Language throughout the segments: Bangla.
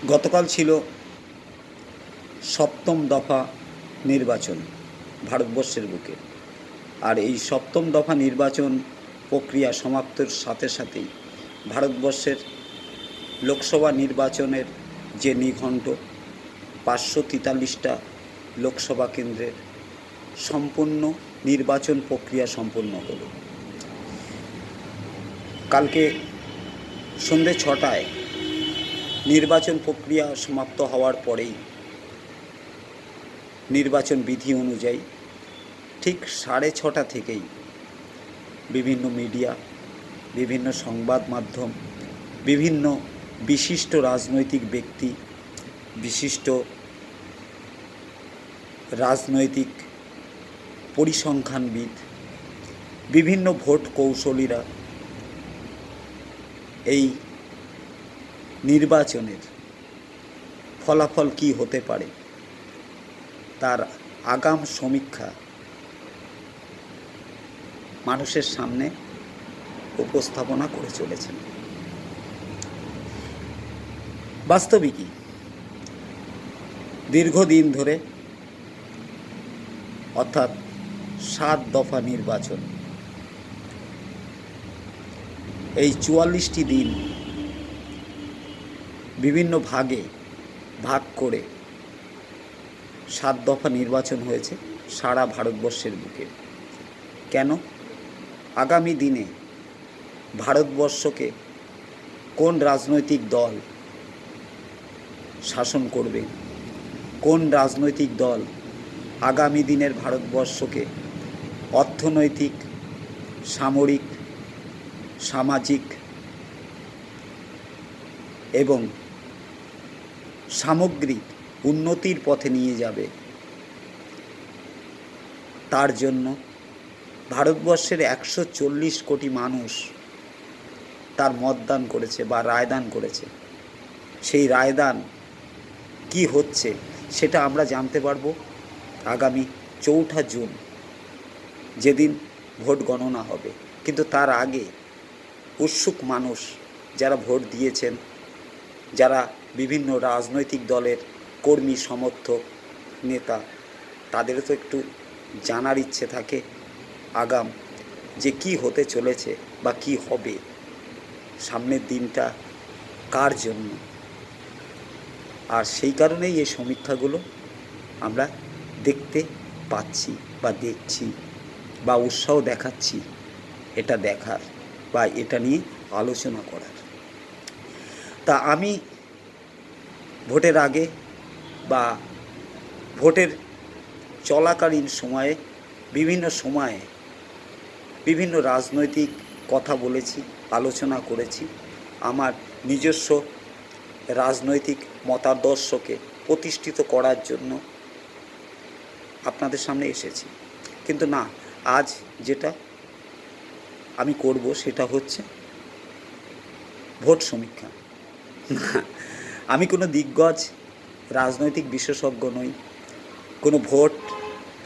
গতকাল ছিল সপ্তম দফা নির্বাচন ভারতবর্ষের বুকে। আর এই সপ্তম দফা নির্বাচন প্রক্রিয়া সমাপ্তির সাথে সাথেই ভারতবর্ষের লোকসভা নির্বাচনের যে নিঘণ্ট 543টা লোকসভা কেন্দ্রের সম্পূর্ণ নির্বাচন প্রক্রিয়া সম্পন্ন হলো। কালকে সন্ধে 6টায় নির্বাচন প্রক্রিয়া সমাপ্ত হওয়ার পরেই নির্বাচন বিধি অনুযায়ী ঠিক 6:30 থেকেই বিভিন্ন মিডিয়া, বিভিন্ন সংবাদ মাধ্যম, বিভিন্ন বিশিষ্ট রাজনৈতিক ব্যক্তি, বিশিষ্ট রাজনৈতিক পরিসংখ্যানবিদ, বিভিন্ন ভোট কৌশলীরা এই নির্বাচনের ফলাফল কী হতে পারে তার আগাম সমীক্ষা মানুষের সামনে উপস্থাপনা করে চলেছেন। বাস্তবিকই দীর্ঘদিন ধরে অর্থাৎ 7 দফা নির্বাচন, এই 44টি দিন বিভিন্ন ভাগে ভাগ করে 7 দফা নির্বাচন হয়েছে সারা ভারতবর্ষের বুকে। কেন? আগামী দিনে ভারতবর্ষকে কোন রাজনৈতিক দল শাসন করবে, কোন রাজনৈতিক দল আগামী দিনের ভারতবর্ষকে অর্থনৈতিক, সামরিক, সামাজিক এবং সামগ্রিক উন্নতির পথে নিয়ে যাবে, তার জন্য ভারতবর্ষের 140 কোটি মানুষ তার মতদান করেছে বা রায়দান করেছে। সেই রায়দান কি হচ্ছে সেটা আমরা জানতে পারবো আগামী 4 জুন, যেদিন ভোট গণনা হবে। কিন্তু তার আগে উৎসুক মানুষ যারা ভোট দিয়েছেন, যারা বিভিন্ন রাজনৈতিক দলের কর্মী, সমর্থক, নেতা, তাদেরও তো একটু জানার ইচ্ছে থাকে আগাম যে কি হতে চলেছে বা কি হবে, সামনের দিনটা কার জন্য। আর সেই কারণেই এই সমীক্ষাগুলো আমরা দেখতে পাচ্ছি বা দেখছি বা উৎসাহ দেখাচ্ছি এটা দেখার বা এটা নিয়ে আলোচনা করার। তা আমি ভোটের আগে বা ভোটের চলাকালীন সময়ে বিভিন্ন সময়ে বিভিন্ন রাজনৈতিক কথা বলেছি, আলোচনা করেছি। আমার নিজস্ব রাজনৈতিক মতাদর্শকে প্রতিষ্ঠিত করার জন্য আপনাদের সামনে এসেছি। কিন্তু না, আজ যেটা আমি করব সেটা হচ্ছে ভোট সমীক্ষা। আমি কোনো দিগ্গজ রাজনৈতিক বিশেষজ্ঞ নই, কোনো ভোট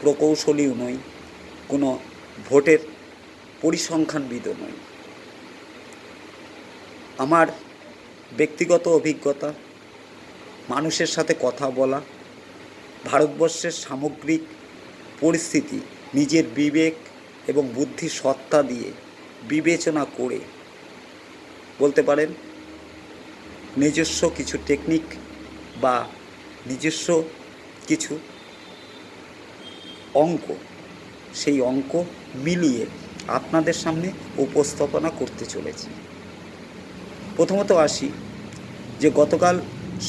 প্রকৌশলীও নই, কোনো ভোটের পরিসংখ্যানবিদও নই। আমার ব্যক্তিগত অভিজ্ঞতা, মানুষের সাথে কথা বলা, ভারতবর্ষের সামগ্রিক পরিস্থিতি নিজের বিবেক এবং বুদ্ধি সত্তা দিয়ে বিবেচনা করে, বলতে পারেন নিজস্ব কিছু টেকনিক বা নিজস্ব কিছু অঙ্ক, সেই অঙ্ক মিলিয়ে আপনাদের সামনে উপস্থাপনা করতে চলেছি। প্রথমত আসি যে গতকাল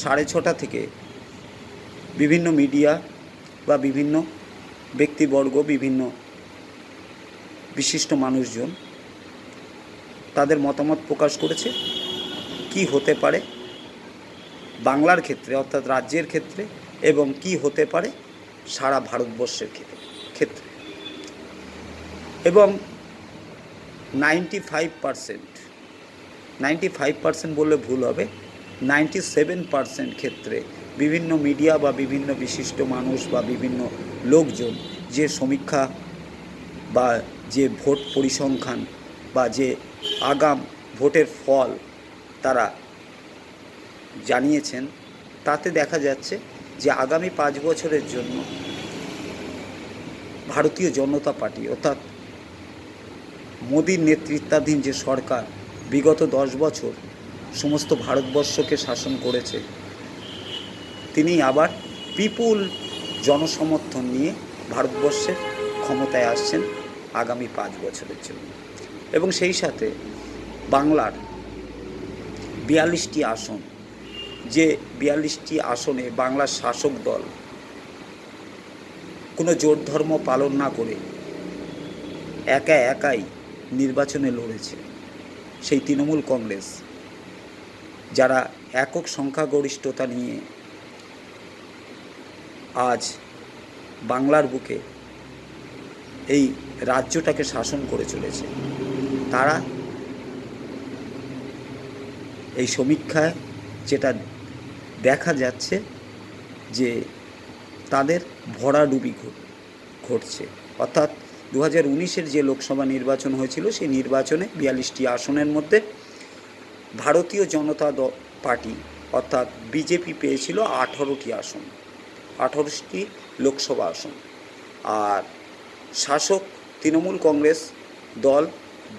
6:30 থেকে বিভিন্ন মিডিয়া বা বিভিন্ন ব্যক্তিবর্গ, বিভিন্ন বিশিষ্ট মানুষজন তাদের মতামত প্রকাশ করেছে কি হতে পারে বাংলার ক্ষেত্রে অর্থাৎ রাজ্যের ক্ষেত্রে এবং কি হতে পারে সারা ভারতবর্ষের ক্ষেত্রে। এবং 95% বললে ভুল হবে, 97% ক্ষেত্রে বিভিন্ন মিডিয়া বা বিভিন্ন বিশিষ্ট মানুষ বা বিভিন্ন লোকজন যে সমীক্ষা বা যে ভোট পরিসংখ্যান বা যে আগাম ভোটের ফল তারা জানিয়েছেন তাতে দেখা যাচ্ছে যে আগামী 5 বছরের জন্য ভারতীয় জনতা পার্টি অর্থাৎ মোদির নেতৃত্বাধীন যে সরকার বিগত 10 বছর সমস্ত ভারতবর্ষকে শাসন করেছে, তিনি আবার বিপুল জনসমর্থন নিয়ে ভারতবর্ষের ক্ষমতায় আসছেন আগামী 5 বছরের জন্য। এবং সেই সাথে বাংলার 42টি আসন, যে 42টি আসনে বাংলার শাসক দল কোনো জোট ধর্ম পালন না করে একাই নির্বাচনে লড়েছে, সেই তৃণমূল কংগ্রেস যারা একক সংখ্যাগরিষ্ঠতা নিয়ে আজ বাংলার বুকে এই রাজ্যটাকে শাসন করে চলেছে, তারা এই সমীক্ষায় যেটা দেখা যাচ্ছে যে তাদের ভরাডুবি ঘটছে। অর্থাৎ 2019-এর যে লোকসভা নির্বাচন হয়েছিল সেই নির্বাচনে 42টি আসনের মধ্যে ভারতীয় জনতা পার্টি অর্থাৎ বিজেপি পেয়েছিল 18টি আসন, 18টি লোকসভা আসন, আর শাসক তৃণমূল কংগ্রেস দল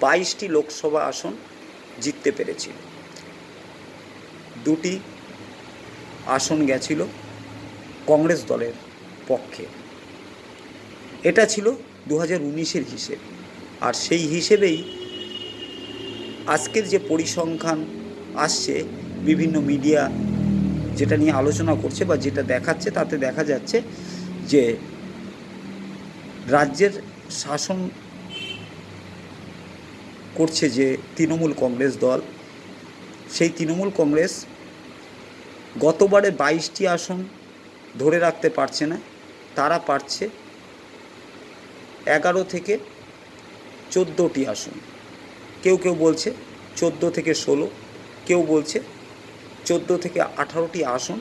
22টি লোকসভা আসন জিততে পেরেছিল। 2টি আসন গেছিল কংগ্রেস দলের পক্ষে। এটা ছিল 2019-এর হিসেব। আর সেই হিসেবেই আজকের যে পরিসংখ্যান আসছে, বিভিন্ন মিডিয়া যেটা নিয়ে আলোচনা করছে বা যেটা দেখাচ্ছে, তাতে দেখা যাচ্ছে যে রাজ্যের শাসন করছে যে তৃণমূল কংগ্রেস দল, সেই তৃণমূল কংগ্রেস গতবারে 22টি আসন ধরে রাখতে পারছে না, তারা পারছে 11 থেকে 14টি আসন। কেউ বলছে 14 থেকে 16, কেউ বলছে 14 থেকে 18টি আসন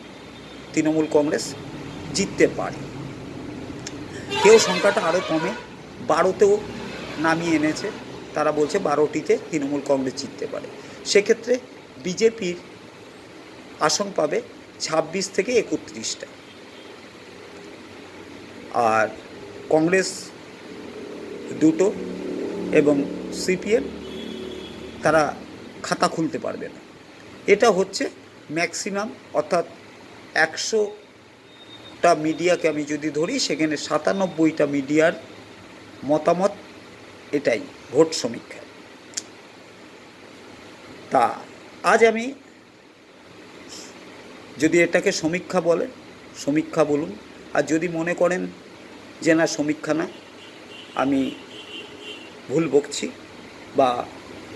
তৃণমূল কংগ্রেস জিততে পারে। কেউ সংখ্যাটা আরও কমে 12তেও নামিয়ে এনেছে, তারা বলছে 12টিতে তৃণমূল কংগ্রেস জিততে পারে। সেক্ষেত্রে বিজেপির আসন পাবে 26 থেকে 31টা, আর কংগ্রেস 2টো এবং সিপিএম তারা খাতা খুলতে পারবে না। এটা হচ্ছে ম্যাক্সিমাম, অর্থাৎ 100টা মিডিয়াকে আমি যদি ধরি, সেখানে 97টা মিডিয়ার মতামত এটাই ভোট সমীক্ষায়। তা আজ আমি যদি এটাকে সমীক্ষা বলেন, সমীক্ষা বলুন, আর যদি মনে করেন যে না সমীক্ষা না, আমি ভুল বকছি বা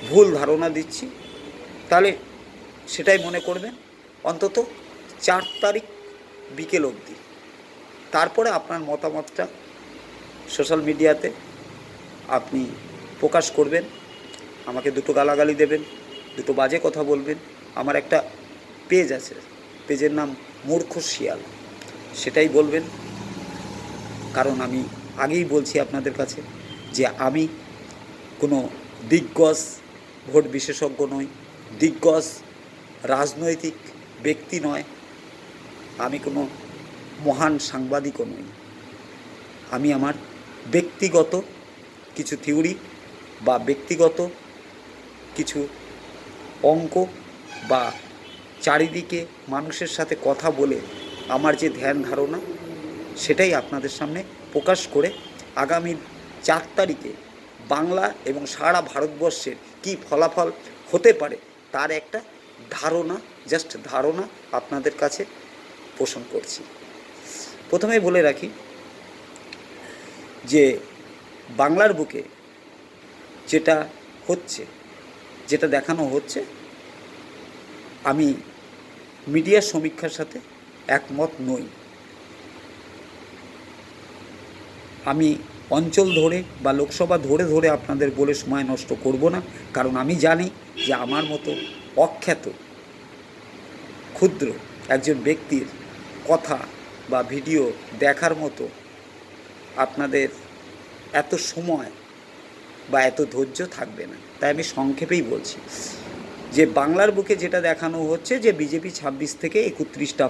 ভুল ধারণা দিচ্ছি, তাহলে সেটাই মনে করবেন অন্তত 4 তারিখ বিকেল অবধি। তারপরে আপনার মতামতটা সোশ্যাল মিডিয়াতে আপনি প্রকাশ করবেন, আমাকে 2টো গালাগালি দেবেন, 2টো বাজে কথা বলবেন। আমার একটা পেজ আছে, পেজের নাম মূর্খ শিয়াল, সেটাই বলবেন। কারণ আমি আগেই বলছি আপনাদের কাছে যে আমি কোনো দিগ্গজ ভোট বিশেষজ্ঞ নই, দিগ্গজ রাজনৈতিক ব্যক্তি নয়, আমি কোনো মহান সাংবাদিকও নই। আমি আমার ব্যক্তিগত কিছু থিওরি বা ব্যক্তিগত কিছু অঙ্ক বা চারিদিকে মানুষের সাথে কথা বলে আমার যে ধ্যান ধারণা, সেটাই আপনাদের সামনে প্রকাশ করে আগামী 4 তারিখে বাংলা এবং সারা ভারতবর্ষের কী ফলাফল হতে পারে তার একটা ধারণা, জাস্ট ধারণা আপনাদের কাছে পোষণ করছি। প্রথমেই বলে রাখি যে বাংলার বুকে যেটা হচ্ছে, যেটা দেখানো হচ্ছে, আমি মিডিয়ার সমীক্ষার সাথে একমত নই। আমি অঞ্চল ধরে বা লোকসভা ধরে ধরে আপনাদের বলে সময় নষ্ট করব না, কারণ আমি জানি যে আমার মতো অখ্যাত ক্ষুদ্র একজন ব্যক্তির কথা বা ভিডিও দেখার মতো আপনাদের এত সময় বা এত ধৈর্য থাকবে না। তাই আমি সংক্ষেপেই বলছি যে বাংলার বুকে যেটা দেখানো হচ্ছে যে বিজেপি 26 থেকে 31টা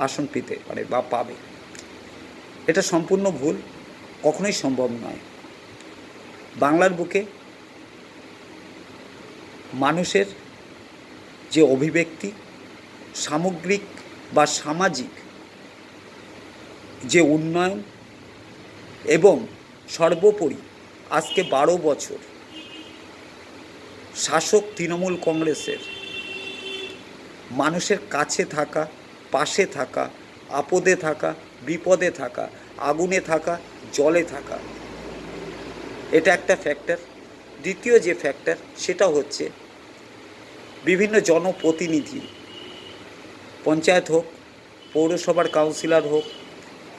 আসন পেতে পারে বা পাবে। এটা সম্পূর্ণ ভুল, কখনোই সম্ভব নয়। বাংলার বুকে মানুষের যে অভিব্যক্তি, সামগ্রিক বা সামাজিক যে উন্নয়ন এবং সর্বোপরি আজকে 12 বছর শাসক তৃণমূল কংগ্রেসের মানুষের কাছে থাকা, পাশে থাকা, আপদে থাকা, বিপদে থাকা, আগুনে থাকা, জলে থাকা, এটা একটা ফ্যাক্টর। দ্বিতীয় যে ফ্যাক্টর সেটা হচ্ছে বিভিন্ন জনপ্রতিনিধি, পঞ্চায়েত হোক, পৌরসভার কাউন্সিলর হোক,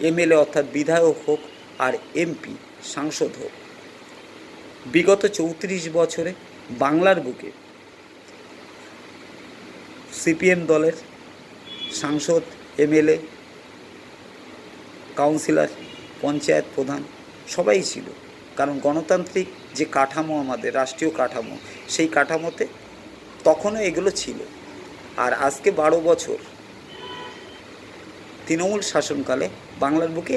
এমএলএ অর্থাৎ বিধায়ক হোক, আর এমপি সাংসদ হোক, বিগত 34 বছরে বাংলার বুকে সিপিএম দলের সাংসদ, এমএলএ, কাউন্সিলর, পঞ্চায়েত প্রধান সবাই ছিল। কারণ গণতান্ত্রিক যে কাঠামো, আমাদের রাষ্ট্রীয় কাঠামো, সেই কাঠামোতে তখনও এগুলো ছিল। আর আজকে 12 বছর তৃণমূল শাসনকালে বাংলার বুকে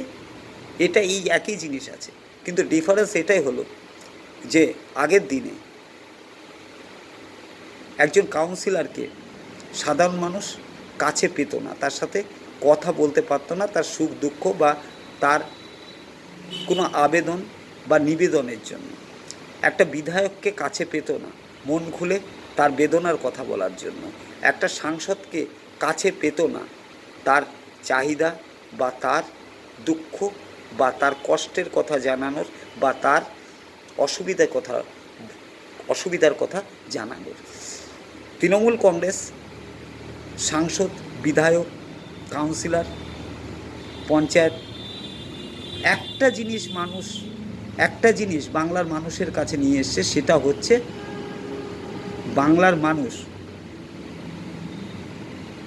এটা এই একই জিনিস আছে, কিন্তু ডিফারেন্স এটাই হলো যে আগের দিনে একজন কাউন্সিলরকে সাধারণ মানুষ কাছে পেত না, তার সাথে কথা বলতে পারতো না, তার সুখ দুঃখ বা তার কোনো আবেদন বা নিবেদনের জন্য। একটা বিধায়ককে কাছে পেত না মন খুলে তার বেদনার কথা বলার জন্য। একটা সাংসদকে কাছে পেত না তার চাহিদা বা তার দুঃখ বা তার কষ্টের কথা জানানোর বা তার অসুবিধার কথা জানানোর। তৃণমূল কংগ্রেস সাংসদ, বিধায়ক, কাউন্সিলর, পঞ্চায়েত একটা জিনিস বাংলার মানুষের কাছে নিয়ে এসছে, সেটা হচ্ছে বাংলার মানুষ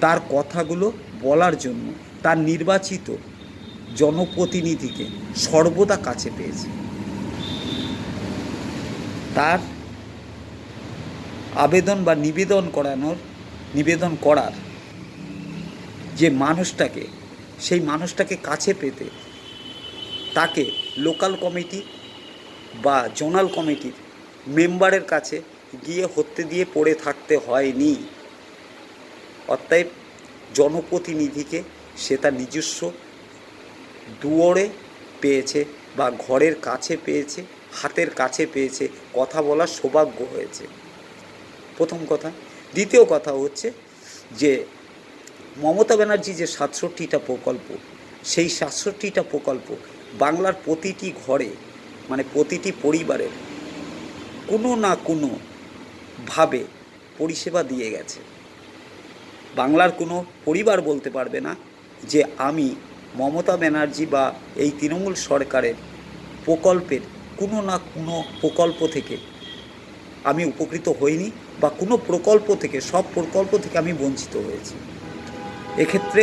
তার কথাগুলো বলার জন্য তার নির্বাচিত জনপ্রতিনিধিকে সর্বদা কাছে পেয়েছে। তার আবেদন বা নিবেদন করার যে মানুষটাকে, সেই মানুষটাকে কাছে পেতে তাকে লোকাল কমিটি বা জোনাল কমিটির মেম্বারের কাছে গিয়ে হত্যে দিয়ে পড়ে থাকতে হয়নি। অতএব জনপ্রতিনিধিকে সে তার নিজস্ব দুয়ারে পেয়েছে বা ঘরের কাছে পেয়েছে, হাতের কাছে পেয়েছে, কথা বলার সৌভাগ্য হয়েছে, প্রথম কথা। দ্বিতীয় কথা হচ্ছে যে মমতা ব্যানার্জি যে 67টা প্রকল্প, সেই 67টা প্রকল্প বাংলার প্রতিটি ঘরে, মানে প্রতিটি পরিবারের কোনো না কোনোভাবে পরিষেবা দিয়ে গেছে। বাংলার কোনো পরিবার বলতে পারবে না যে আমি মমতা ব্যানার্জি বা এই তৃণমূল সরকারের প্রকল্পের কোনো না কোনো প্রকল্প থেকে আমি উপকৃত হইনি বা কোনো প্রকল্প থেকে, সব প্রকল্প থেকে আমি বঞ্চিত হয়েছি। এক্ষেত্রে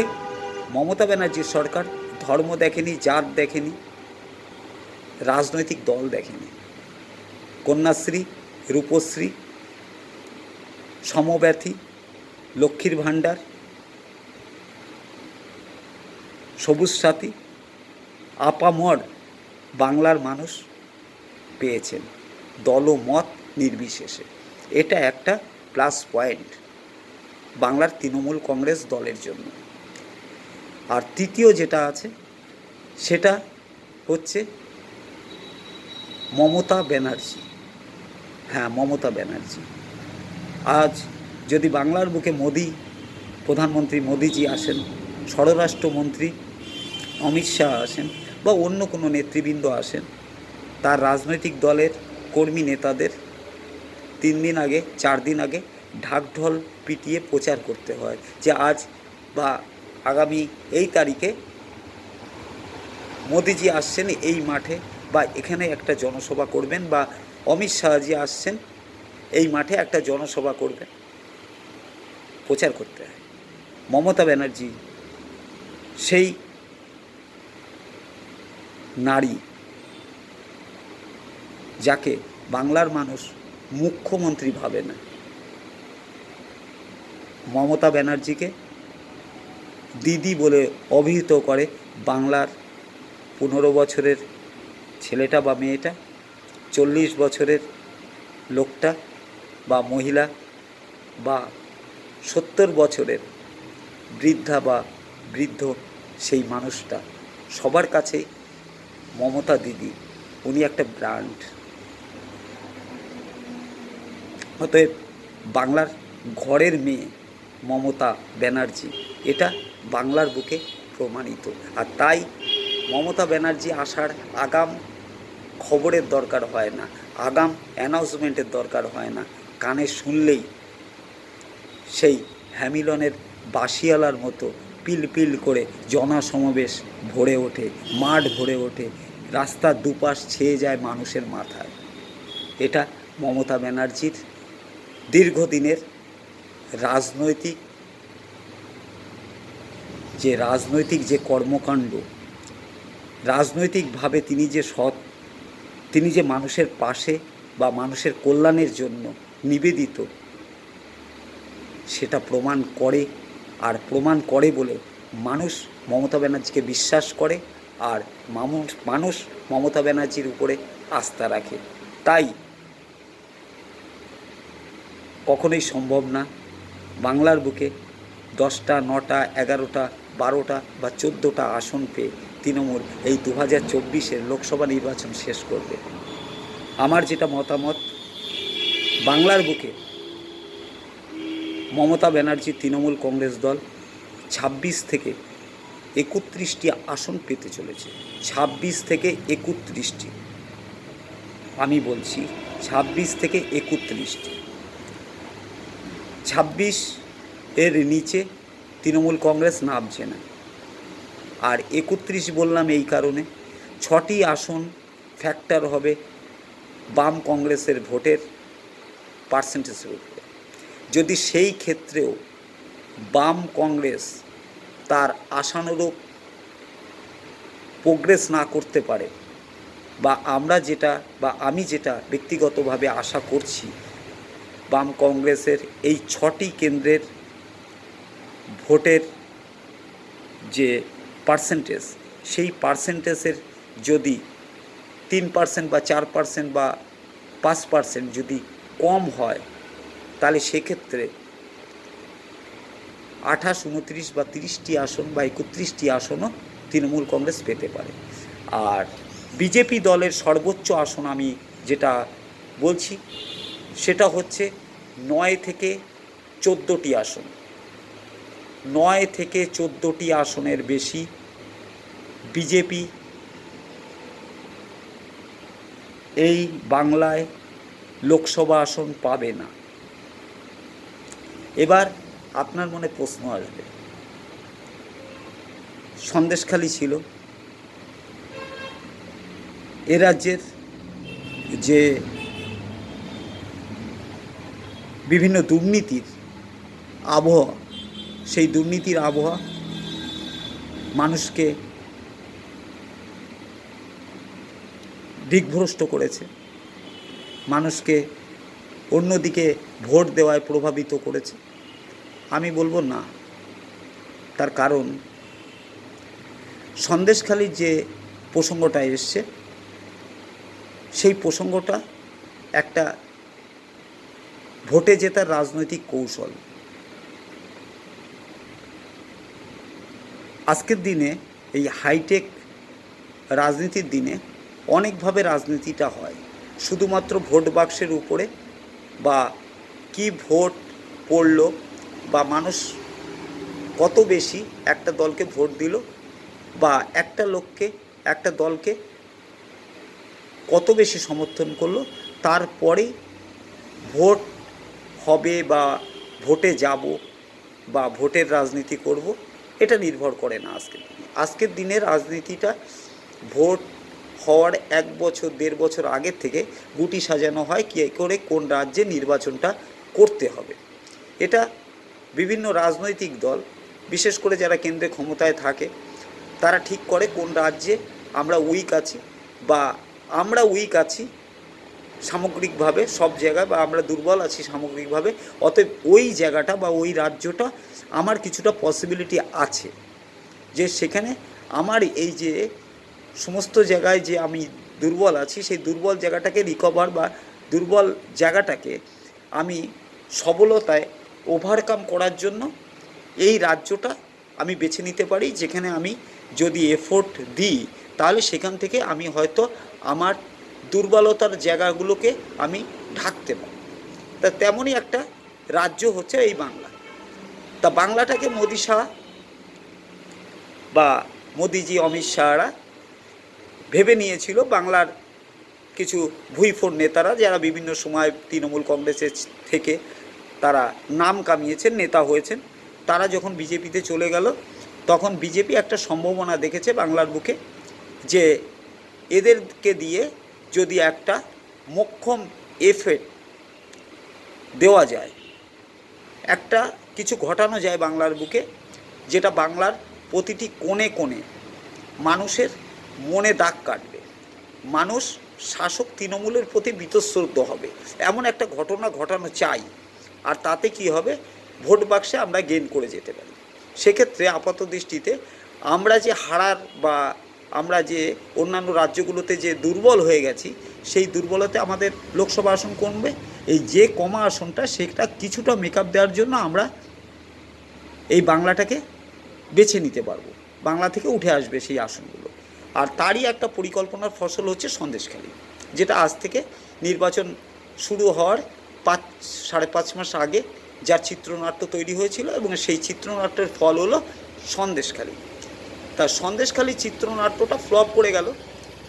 মমতা ব্যানার্জির সরকার ধর্ম দেখেনি, জাত দেখেনি, রাজনৈতিক দল দেখেনি। কন্যাশ্রী, রূপশ্রী, সমব্যথী, লক্ষ্মীর ভাণ্ডার, সবুজ সাথী, আপামর বাংলার মানুষ পেয়েছেন দলমত নির্বিশেষে। এটা একটা প্লাস পয়েন্ট বাংলার তৃণমূল কংগ্রেস দলের জন্য। আর তৃতীয় যেটা আছে সেটা হচ্ছে মমতা ব্যানার্জি। হ্যাঁ, মমতা ব্যানার্জি। আজ যদি বাংলার বুকে প্রধানমন্ত্রী মোদিজি আসেন, স্বরাষ্ট্রমন্ত্রী অমিত শাহ আসেন বা অন্য কোনো নেতৃবৃন্দ আসেন, তার রাজনৈতিক দলের কর্মী নেতাদের 3 দিন আগে, 4 দিন আগে ঢাকঢোল পিটিয়ে প্রচার করতে হয় যে আজ বা আগামী এই তারিখে মোদিজি আসছেন এই মাঠে, বা এখানে একটা জনসভা করবেন, বা অমিত শাহজি আসছেন এই মাঠে একটা জনসভা করবেন, প্রচার করতে হয়। মমতা ব্যানার্জি সেই নারী যাকে বাংলার মানুষ মুখ্যমন্ত্রী ভাবে না। মমতা ব্যানার্জিকে দিদি বলে অভিহিত করে বাংলার 15 বছরের ছেলেটা বা মেয়েটা, 40 বছরের লোকটা বা মহিলা, বা 70 বছরের বৃদ্ধা বা বৃদ্ধ সেই মানুষটা, সবার কাছেই মমতা দিদি উনি একটা ব্র্যান্ড। অতএব বাংলার ঘরের মেয়ে মমতা ব্যানার্জি, এটা বাংলার বুকে প্রমাণিত। আর তাই মমতা ব্যানার্জি আসার আগাম খবরের দরকার হয় না, আগাম অ্যানাউন্সমেন্টের দরকার হয় না, কানে শুনলেই সেই হ্যামিলনের বাঁশিয়ালার মতো পিল পিল করে জনসমাবেশ ভরে ওঠে, মাঠ ভরে ওঠে, রাস্তার দুপাশ ছেয়ে যায় মানুষের মাথায়। এটা মমতা ব্যানার্জির দীর্ঘদিনের রাজনৈতিক যে কর্মকাণ্ড, রাজনৈতিকভাবে তিনি যে সৎ, তিনি যে মানুষের পাশে বা মানুষের কল্যাণের জন্য নিবেদিত, সেটা প্রমাণ করে। আর প্রমাণ করে বলে মানুষ মমতা ব্যানার্জিকে বিশ্বাস করে, আর মানুষ মমতা ব্যানার্জির উপরে আস্থা রাখে। তাই কখনোই সম্ভব না বাংলার বুকে 10টা, 9টা, 11টা, 12টা বা 14টা আসন পেয়ে তৃণমূল এই 2024-এর লোকসভা নির্বাচন শেষ করবে। আমার যেটা মতামত, বাংলার বুকে মমতা ব্যানার্জি তৃণমূল কংগ্রেস দল 26 থেকে 31টি আসন পেতে চলেছে। 26 থেকে 31টি, আমি বলছি 26 থেকে 31টি। 26-এর নিচে তৃণমূল কংগ্রেস নামছে না। আর 31 বললাম এই কারণে, 6টি আসন ফ্যাক্টর হবে বাম কংগ্রেসের ভোটের পার্সেন্টেজের উপরে। যদি সেই ক্ষেত্রেও বাম কংগ্রেস তার আশানুরূপ প্রোগ্রেস না করতে পারে, বা আমি যেটা ব্যক্তিগতভাবে আশা করছি, বাম কংগ্রেসের এই 6টি কেন্দ্রের ভোটের যে পার্সেন্টেজ, সেই পার্সেন্টেজের যদি 3% বা 4% বা 5% যদি কম হয়, তাহলে সেক্ষেত্রে 28, 29 বা 30টি আসন বা 31টি আসনও তৃণমূল কংগ্রেস পেতে পারে। আর বিজেপি দলের সর্বোচ্চ আসন আমি যেটা বলছি সেটা হচ্ছে 9 থেকে 14টি আসন। 9 থেকে 14টি আসনের বেশি বিজেপি এই বাংলায় লোকসভা আসন পাবে না। এবার আপনার মনে প্রশ্ন আসবে, সন্দেশখালি ছিল, এ রাজ্যের যে বিভিন্ন দুর্নীতির আবহাওয়া, সেই দুর্নীতির আবহাওয়া মানুষকে দিকভ্রষ্ট করেছে, মানুষকে অন্যদিকে ভোট দেওয়ায় প্রভাবিত করেছে। আমি বলবো না। তার কারণ সন্দেশখালির যে প্রসঙ্গটা এসছে, সেই প্রসঙ্গটা একটা ভোটে জেতার রাজনৈতিক কৌশল। আজকের দিনে এই হাইটেক রাজনীতির দিনে অনেকভাবে রাজনীতিটা হয়, শুধুমাত্র ভোট বাক্সের উপরে, বা কি ভোট পড়ল, বা মানুষ কত বেশি একটা দলকে ভোট দিল, বা একটা দলকে কত বেশি সমর্থন করলো, তারপরেই ভোট হবে বা ভোটে যাব বা ভোটের রাজনীতি করব, এটা নির্ভর করে না। আজকের দিনে রাজনীতিটা ভোট হওয়ার 1 বছর 1.5 বছর আগের থেকে গুটি সাজানো হয় কী করে কোন রাজ্যে নির্বাচনটা করতে হবে। এটা বিভিন্ন রাজনৈতিক দল, বিশেষ করে যারা কেন্দ্রে ক্ষমতায় থাকে, তারা ঠিক করে কোন রাজ্যে আমরা উইক আছি, বা আমরা উইক আছি সামগ্রিকভাবে সব জায়গায়, বা আমরা দুর্বল আছি সামগ্রিকভাবে, অতএব ওই জায়গাটা বা ওই রাজ্যটা আমার কিছুটা পসিবিলিটি আছে, যে সেখানে আমার এই যে সমস্ত জায়গায় যে আমি দুর্বল আছি, সেই দুর্বল জায়গাটাকে রিকভার বা দুর্বল জায়গাটাকে আমি সবলতায় ওভারকাম করার জন্য এই রাজ্যটা আমি বেছে নিতে পারি, যেখানে আমি যদি এফোর্ট দিই তাহলে সেখান থেকে আমি হয়তো আমার দুর্বলতার জায়গাগুলোকে আমি ঢাকতে পারি। তা তেমনই একটা রাজ্য হচ্ছে এই বাংলা। তা বাংলাটাকে মোদি শাহ বা মোদিজি, অমিত শাহরা ভেবে নিয়েছিল, বাংলার কিছু ভুইফোড় নেতারা যারা বিভিন্ন সময় তৃণমূল কংগ্রেসের থেকে তারা নাম কামিয়েছেন, নেতা হয়েছেন, তারা যখন বিজেপিতে চলে গেল তখন বিজেপি একটা সম্ভাবনা দেখেছে বাংলার বুকে যে এদেরকে দিয়ে যদি একটা মোক্ষম এফেক্ট দেওয়া যায়, একটা কিছু ঘটানো যায় বাংলার বুকে, যেটা বাংলার প্রতিটি কোণে কোণে মানুষের মনে দাগ কাটবে, মানুষ শাসক তৃণমূলের প্রতি বীতশ্রদ্ধ হবে, এমন একটা ঘটনা ঘটানো চাই। আর তাতে কি হবে, ভোট বাক্সে আমরা গেইন করে যেতে পারি। সেক্ষেত্রে আপাত দৃষ্টিতে আমরা যে হারার বা আমরা যে অন্যান্য রাজ্যগুলোতে যে দুর্বল হয়ে গেছি, সেই দুর্বলতে আমাদের লোকসভা আসন কমবে। এই যে কমা আসনটা, সেটা কিছুটা মেকআপ দেওয়ার জন্য আমরা এই বাংলাটাকে বেছে নিতে পারবো, বাংলা থেকে উঠে আসবে সেই আসনগুলো। আর তারই একটা পরিকল্পনার ফসল হচ্ছে সন্দেশখালী, যেটা আজ থেকে নির্বাচন শুরু হওয়ার 5-5.5 মাস আগে যার চিত্রনাট্য তৈরি হয়েছিল, এবং সেই চিত্রনাট্যের ফল হলো সন্দেশখালী। তা সন্দেশখালী চিত্রনাট্যটা ফ্লপ করে গেল।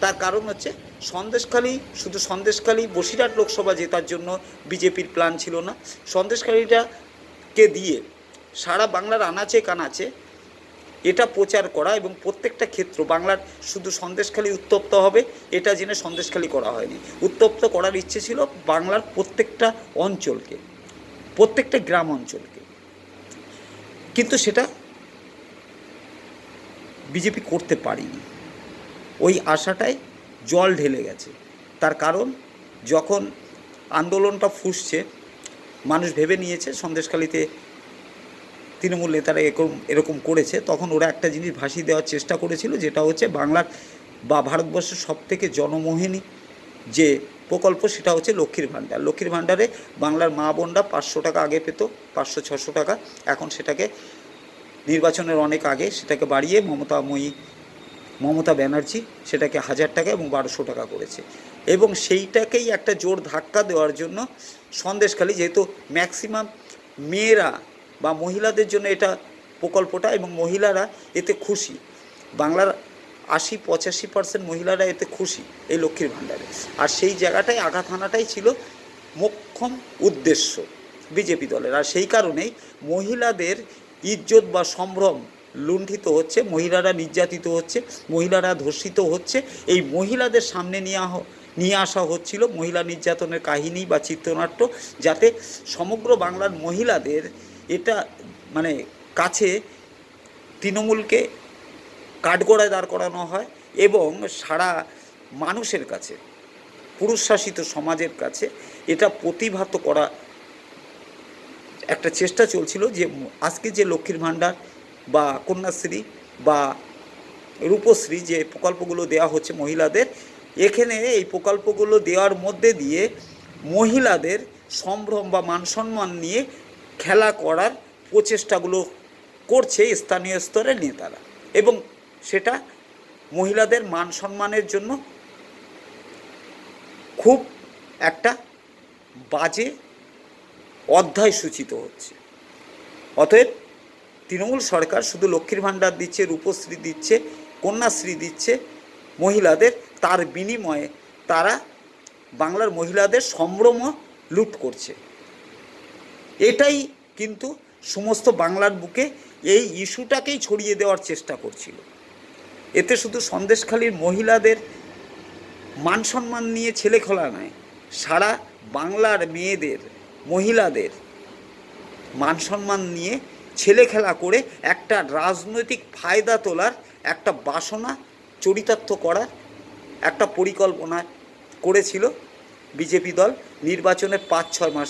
তার কারণ হচ্ছে সন্দেশখালী, শুধু সন্দেশখালী বসিরহাট লোকসভা জেতার জন্য বিজেপির প্ল্যান ছিল না। সন্দেশখালীটাকে দিয়ে সারা বাংলার আনাচে কানাচে এটা প্রচার করা, এবং প্রত্যেকটা ক্ষেত্র বাংলার শুধু সন্দেশখালী উত্তপ্ত হবে এটা জেনে সন্দেশখালী করা হয়নি। উত্তপ্ত করার ইচ্ছে ছিল বাংলার প্রত্যেকটা অঞ্চলকে, প্রত্যেকটা গ্রাম অঞ্চলকে, কিন্তু সেটা বিজেপি করতে পারেনি। ওই আশাটায় জল ঢেলে গেছে। তার কারণ যখন আন্দোলনটা ফুসছে, মানুষ ভেবে নিয়েছে সন্দেশখালীতে তৃণমূল নেতারা এরকম করেছে, তখন ওরা একটা জিনিস ভাসিয়ে দেওয়ার চেষ্টা করেছিল, যেটা হচ্ছে বাংলার বা ভারতবর্ষের সবথেকে জনমোহিনী যে প্রকল্প, সেটা হচ্ছে লক্ষ্মীর ভাণ্ডার। লক্ষ্মীর ভাণ্ডারে বাংলার মা বোনরা 500 টাকা আগে পেত, 500-600 টাকা, এখন সেটাকে নির্বাচনের অনেক আগে সেটাকে বাড়িয়ে মমতা ব্যানার্জি সেটাকে 1000 টাকা এবং 1200 টাকা করেছে। এবং সেইটাকেই একটা জোর ধাক্কা দেওয়ার জন্য সন্দেশখালী, যেহেতু ম্যাক্সিমাম মেয়েরা বা মহিলাদের জন্য এটা প্রকল্পটা, এবং মহিলারা এতে খুশি, বাংলার 80-85% মহিলারা এতে খুশি এই লক্ষ্মীর ভাণ্ডারে। আর সেই জায়গাটায় আঘাত হানাটাই ছিল মোক্ষম উদ্দেশ্য বিজেপি দলের। আর সেই কারণেই মহিলাদের ইজ্জত বা সম্ভ্রম লুণ্ঠিত হচ্ছে, মহিলারা নির্যাতিত হচ্ছে, মহিলারা ধর্ষিত হচ্ছে। এই মহিলাদের সামনে নিয়ে আসা হচ্ছিল মহিলা নির্যাতনের কাহিনী বা চিত্রনাট্য, যাতে সমগ্র বাংলার মহিলাদের এটা মানে কাছে তৃণমূলকে কাঠগড়ায় দাঁড় করানো হয়, এবং সারা মানুষের কাছে, পুরুষ শাসিত সমাজের কাছে এটা প্রতিভাত করা একটা চেষ্টা চলছিল, যে আজকে যে লক্ষ্মীর ভাণ্ডার বা কন্যাশ্রী বা রূপশ্রী যে প্রকল্পগুলো দেওয়া হচ্ছে মহিলাদের, এখানে এই প্রকল্পগুলো দেওয়ার মধ্যে দিয়ে মহিলাদের সম্ভ্রম বা মানসম্মান নিয়ে খেলা করার প্রচেষ্টাগুলো করছে স্থানীয় স্তরের নেতারা, এবং সেটা মহিলাদের মান সম্মানের জন্য খুব একটা বাজে অধ্যায় সূচিত হচ্ছে। অতএব তৃণমূল সরকার শুধু লক্ষ্মীর ভাণ্ডার দিচ্ছে, রূপশ্রী দিচ্ছে, কন্যাশ্রী দিচ্ছে মহিলাদের, তার বিনিময়ে তারা বাংলার মহিলাদের সম্ভ্রম লুট করছে। এটাই কিন্তু সমস্ত বাংলার বুকে এই ইস্যুটাকেই ছড়িয়ে দেওয়ার চেষ্টা করছিল। এতে শুধু সন্দেশখালীর মহিলাদের মান সম্মান নিয়ে ছেলেখেলা নয়, সারা বাংলার মেয়েদের, মহিলাদের মান সম্মান নিয়ে ছেলেখেলা করে একটা রাজনৈতিক ফায়দা তোলার একটা বাসনা চরিতার্থ করার একটা পরিকল্পনা করেছিল বিজেপি দল নির্বাচনের 5-6 মাস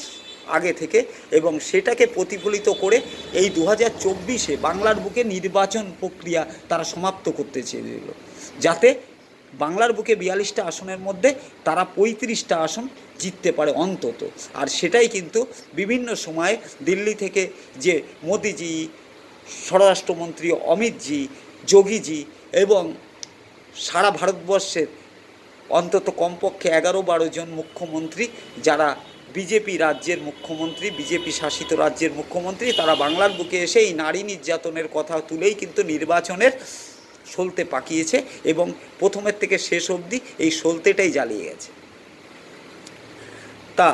আগে থেকে, এবং সেটাকে প্রতিফলিত করে এই 2024-এ বাংলার বুকে নির্বাচন প্রক্রিয়া তারা সমাপ্ত করতে চেয়েছিল, যাতে বাংলার বুকে 42টা আসনের মধ্যে তারা 35টা আসন জিততে পারে অন্তত। আর সেটাই কিন্তু বিভিন্ন সময়ে দিল্লি থেকে যে মোদিজি, স্বরাষ্ট্রমন্ত্রী অমিতজি, যোগীজি এবং সারা ভারতবর্ষের অন্তত কমপক্ষে 11-12 জন মুখ্যমন্ত্রী, যারা বিজেপি রাজ্যের মুখ্যমন্ত্রী, বিজেপি শাসিত রাজ্যের মুখ্যমন্ত্রী, তারা বাংলার বুকে এসে এই নারী নির্যাতনের কথা তুলেই কিন্তু নির্বাচনের সলতে পাকিয়েছে এবং প্রথমের থেকে শেষ অবধি এই সলতেটাই জ্বালিয়ে গেছে। তা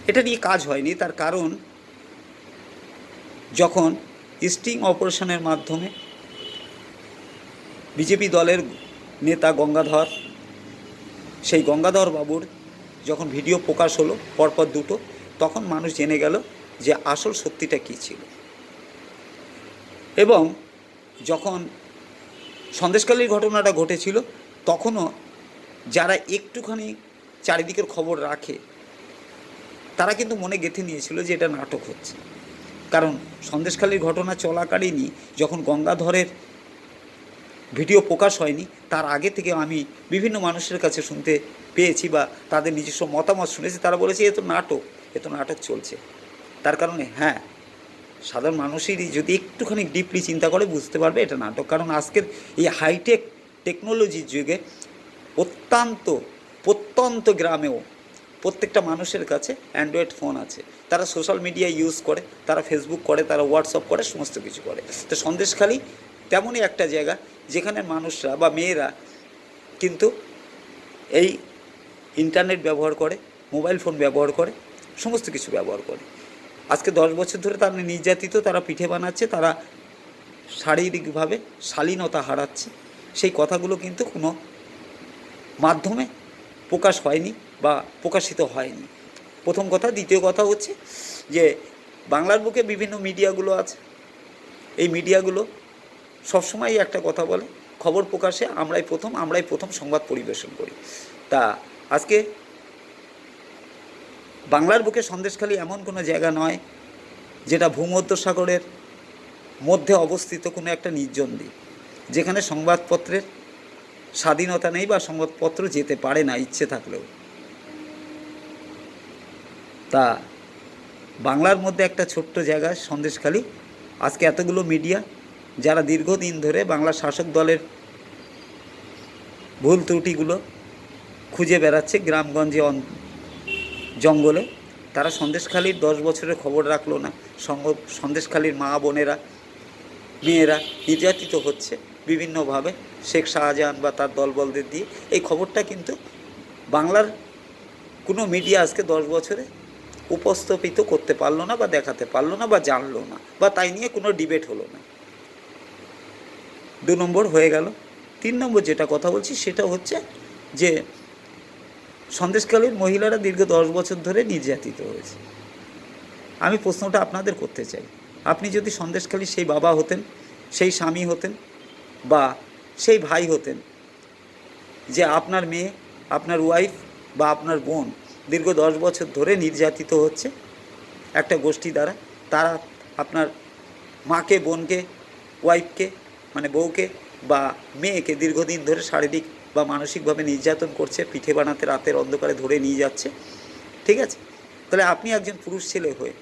এটা নিয়ে কাজ হয়নি, তার কারণ যখন স্টিং অপারেশনের মাধ্যমে বিজেপি দলের নেতা গঙ্গাধর, সেই গঙ্গাধর বাবুর যখন ভিডিও প্রকাশ হলো পরপর দুটো, তখন মানুষ জেনে গেল যে আসল সত্যিটা কী ছিল। এবং যখন সন্দেশখালির ঘটনাটা ঘটেছিল, তখনও যারা একটুখানি চারিদিকের খবর রাখে তারা কিন্তু মনে গেঁথে নিয়েছিল যে এটা নাটক হচ্ছে। কারণ সন্দেশখালির ঘটনা চলাকালীনই যখন গঙ্গাধরের ভিডিও প্রকাশ হয়নি, তার আগে থেকে আমি বিভিন্ন মানুষের কাছে শুনতে পেয়েছি বা তাদের নিজস্ব মতামত শুনেছি, তারা বলেছে এ তো নাটক চলছে। তার কারণে হ্যাঁ, সাধারণ মানুষেরই যদি একটুখানি ডিপলি চিন্তা করে বুঝতে পারবে এটা নাটক। কারণ আজকের এই হাইটেক টেকনোলজির যুগে প্রত্যন্ত গ্রামেও প্রত্যেকটা মানুষের কাছে অ্যান্ড্রয়েড ফোন আছে, তারা সোশ্যাল মিডিয়া ইউজ করে, তারা ফেসবুক করে, তারা হোয়াটসঅ্যাপ করে, সমস্ত কিছু করে। তো সন্দেশখালি তেমনই একটা জায়গা যেখানে মানুষরা বা মেয়েরা কিন্তু এই ইন্টারনেট ব্যবহার করে, মোবাইল ফোন ব্যবহার করে, সমস্ত কিছু ব্যবহার করে। আজকে 10 বছর ধরে তারা নির্যাতিত, তারা পিঠে বানাচ্ছে, তারা শারীরিকভাবে শালীনতা হারাচ্ছে। সেই কথাগুলো কিন্তু কোনো মাধ্যমে প্রকাশ হয়নি বা প্রকাশিত হয়নি, প্রথম কথা। দ্বিতীয় কথা হচ্ছে যে বাংলার বুকে বিভিন্ন মিডিয়াগুলো আছে, এই মিডিয়াগুলো সবসময়ই একটা কথা বলে, খবর প্রকাশে আমরাই প্রথম সংবাদ পরিবেশন করি। তা আজকে বাংলার বুকে সন্দেশখালি এমন কোনো জায়গা নয় যেটা ভূমধ্যসাগরের মধ্যে অবস্থিত কোনো একটা নির্জন দ্বীপ, যেখানে সংবাদপত্রের স্বাধীনতা নেই বা সংবাদপত্র যেতে পারে না ইচ্ছে থাকলেও। তা বাংলার মধ্যে একটা ছোট্ট জায়গা সন্দেশখালি, আজকে এতগুলো মিডিয়া যারা দীর্ঘদিন ধরে বাংলা শাসক দলের ভুল ত্রুটিগুলো খুঁজে বেড়াচ্ছে গ্রামগঞ্জে জঙ্গলে, তারা সন্দেশখালির 10 বছরের খবর রাখলো না। সন্দেশখালির মা বোনেরা, মেয়েরা নির্যাতিত হচ্ছে বিভিন্নভাবে শেখ শাহজাহান বা তার দলবলদের দিয়ে, এই খবরটা কিন্তু বাংলার কোনো মিডিয়া আজকে 10 বছরে উপস্থাপিত করতে পারলো না বা দেখাতে পারলো না বা জানলো না, বা তাই নিয়ে কোনো ডিবেট হলো না। 2 নম্বর হয়ে গেল। 3 নম্বর যেটা কথা বলছি সেটা হচ্ছে যে সন্দেশখালীর মহিলারা দীর্ঘ 10 বছর ধরে নির্যাতিত হয়েছে। আমি প্রশ্নটা আপনাদের করতে চাই, আপনি যদি সন্দেশখালীর সেই বাবা হতেন, সেই স্বামী হতেন বা সেই ভাই হতেন, যে আপনার মেয়ে, আপনার ওয়াইফ বা আপনার বোন দীর্ঘ 10 বছর ধরে নির্যাতিত হচ্ছে একটা গোষ্ঠী দ্বারা, তারা আপনার মাকে, বোনকে, ওয়াইফকে মানে বউকে বা মেয়েকে দীর্ঘদিন ধরে শারীরিক বা মানসিকভাবে নির্যাতন করছে, পিঠে বানাতে রাতের অন্ধকারে ধরে নিয়ে যাচ্ছে, ঠিক আছে? তাহলে আপনি একজন পুরুষ ছেলে হয়ে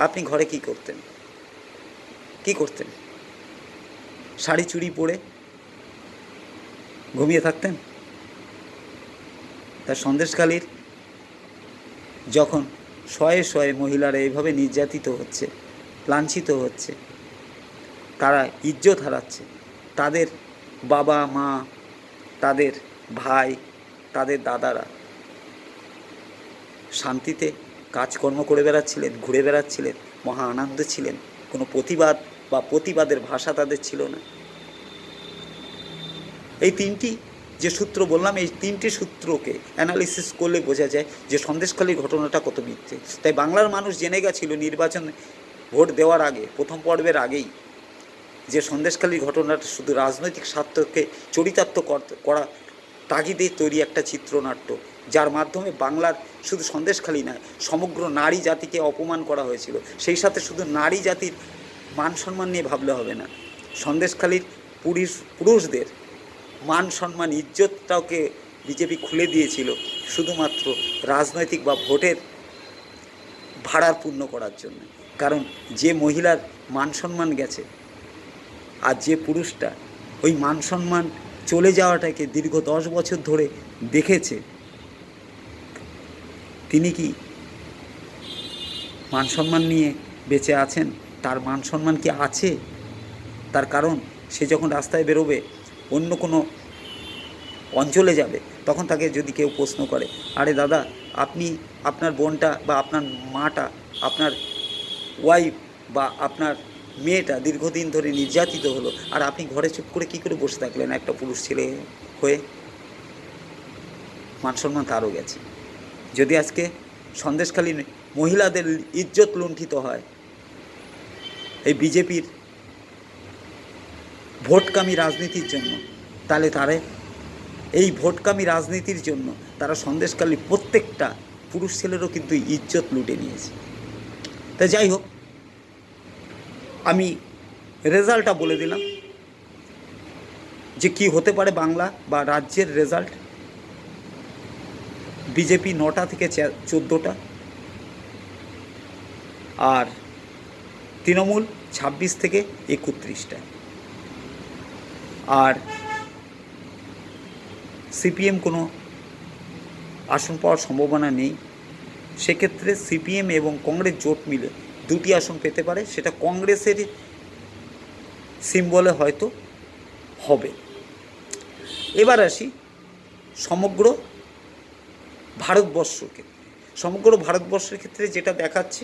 আপনি ঘরে কি করতেন? শাড়ি চুড়ি পরে ঘুমিয়ে থাকতেন? তার সন্দেশখালীর যখন শয়ে শয়ে মহিলারা এইভাবে নির্যাতিত হচ্ছে, লাঞ্ছিত হচ্ছে, তারা ইজ্জত হারাচ্ছে, তাদের বাবা মা, তাদের ভাই, তাদের দাদারা শান্তিতে কাজকর্ম করে বেড়াচ্ছিলেন, ঘুরে বেড়াচ্ছিলেন, মহা আনন্দ ছিলেন, কোনো প্রতিবাদ বা প্রতিবাদের ভাষা তাদের ছিল না। এই 3টি যে সূত্র বললাম, এই 3টি সূত্রকে অ্যানালিসিস করলে বোঝা যায় যে সন্দেশখালীর ঘটনাটা কত মিথ্যে। তাই বাংলার মানুষ জেনে গেছিল নির্বাচন ভোট দেওয়ার আগে, প্রথম পর্বের আগেই, যে সন্দেশখালীর ঘটনাটা শুধু রাজনৈতিক স্বার্থকে চরিতার্থ করা তাগিদে তৈরি একটা চিত্রনাট্য, যার মাধ্যমে বাংলার শুধু সন্দেশখালি নয়, সমগ্র নারী জাতিকে অপমান করা হয়েছিল। সেই সাথে শুধু নারী জাতির মান সম্মান নিয়ে ভাবলে হবে না, সন্দেশখালির পুরুষদের মান সম্মান ইজ্জতটাকে বিজেপি খুলে দিয়েছিল শুধুমাত্র রাজনৈতিক বা ভোটের ভাড়ার পূর্ণ করার জন্য। কারণ যে মহিলার মান সম্মান গেছে আর যে পুরুষটা ওই মান সম্মান চলে যাওয়াটাকে দীর্ঘ 10 বছর ধরে দেখেছে, তিনি কি মান সম্মান নিয়ে বেঁচে আছেন? তার মান সম্মান কি আছে? তার কারণ সে যখন রাস্তায় বেরোবে, অন্য কোনো অঞ্চলে যাবে, তখন তাকে যদি কেউ প্রশ্ন করে, আরে দাদা, আপনি আপনার বোনটা বা আপনার মাটা, আপনার ওয়াইফ বা আপনার মেয়েটা দীর্ঘদিন ধরে নির্যাতিত হলো, আর আপনি ঘরে চুপ করে কী করে বসে থাকলেন একটা পুরুষ ছেলে হয়ে? মান সম্মান তারও গেছে। যদি আজকে সন্দেশখালী মহিলাদের ইজ্জত লুণ্ঠিত হয় এই বিজেপির ভোটকামী রাজনীতির জন্য, তাহলে তারা এই ভোটকামী রাজনীতির জন্য তারা সন্দেশখালীর প্রত্যেকটা পুরুষ ছেলেরও কিন্তু ইজ্জত লুটে নিয়েছে। তাই যাই হোক, আমি রেজাল্টটা বলে দিলাম যে কি হতে পারে বাংলা বা রাজ্যের রেজাল্ট। বিজেপি 9টা থেকে 14টা, আর তৃণমূল 26 থেকে 31টা, আর সিপিএম কোনো আসন পাওয়ার সম্ভাবনা নেই। সেক্ষেত্রে সিপিএম এবং কংগ্রেস জোট মিলে 2টি আসন পেতে পারে, সেটা কংগ্রেসের সিম্বলে হয়তো হবে। এবার আসি সমগ্র ভারতবর্ষের ক্ষেত্রে যেটা দেখাচ্ছে,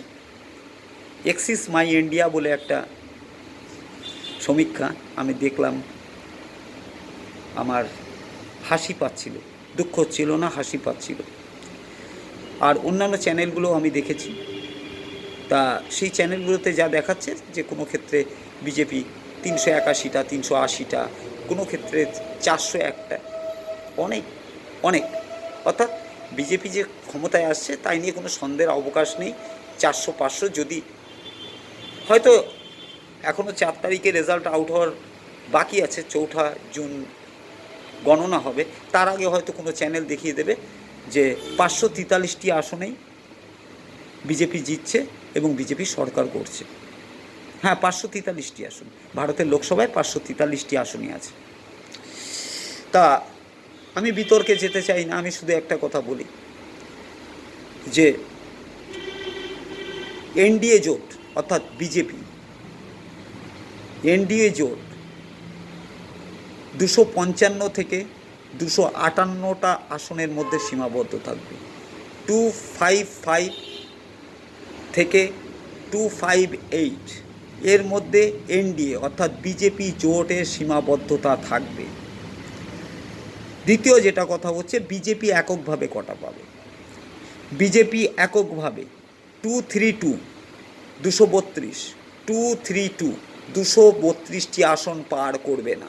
এক্সিস মাই ইন্ডিয়া বলে একটা সমীক্ষা আমি দেখলাম, আমার হাসি পাচ্ছিল, দুঃখ হচ্ছিল না, হাসি পাচ্ছিল। আর অন্যান্য চ্যানেলগুলো আমি দেখেছি, তা সেই চ্যানেলগুলোতে যা দেখাচ্ছে যে কোনো ক্ষেত্রে বিজেপি 381টা, 380টা, কোনো ক্ষেত্রে 401টা, অনেক অর্থাৎ বিজেপি যে ক্ষমতায় আসছে তাই নিয়ে কোনো সন্দেহের অবকাশ নেই। 400-500, যদি হয়তো এখনও 4 তারিখে রেজাল্ট আউট হওয়ার বাকি আছে, 4 জুন গণনা হবে, তার আগে হয়তো কোনো চ্যানেল দেখিয়ে দেবে যে 543টি আসনেই বিজেপি জিতছে এবং বিজেপি সরকার করছে। হ্যাঁ, 543টি আসন, ভারতের লোকসভায় 543টি আসনই আছে। তা আমি বিতর্কে যেতে চাই না, আমি শুধু একটা কথা বলি যে এনডিএ জোট অর্থাৎ বিজেপি এনডিএ জোট 255 থেকে 258টা আসনের মধ্যে সীমাবদ্ধ থাকবে। 255 থেকে 258 এর মধ্যে এনডিএ অর্থাৎ বিজেপি জোটের সীমাবদ্ধতা থাকবে। দ্বিতীয় যেটা কথা হচ্ছে, বিজেপি এককভাবে কটা পাবে? বিজেপি এককভাবে 232টি আসন পার করবে না,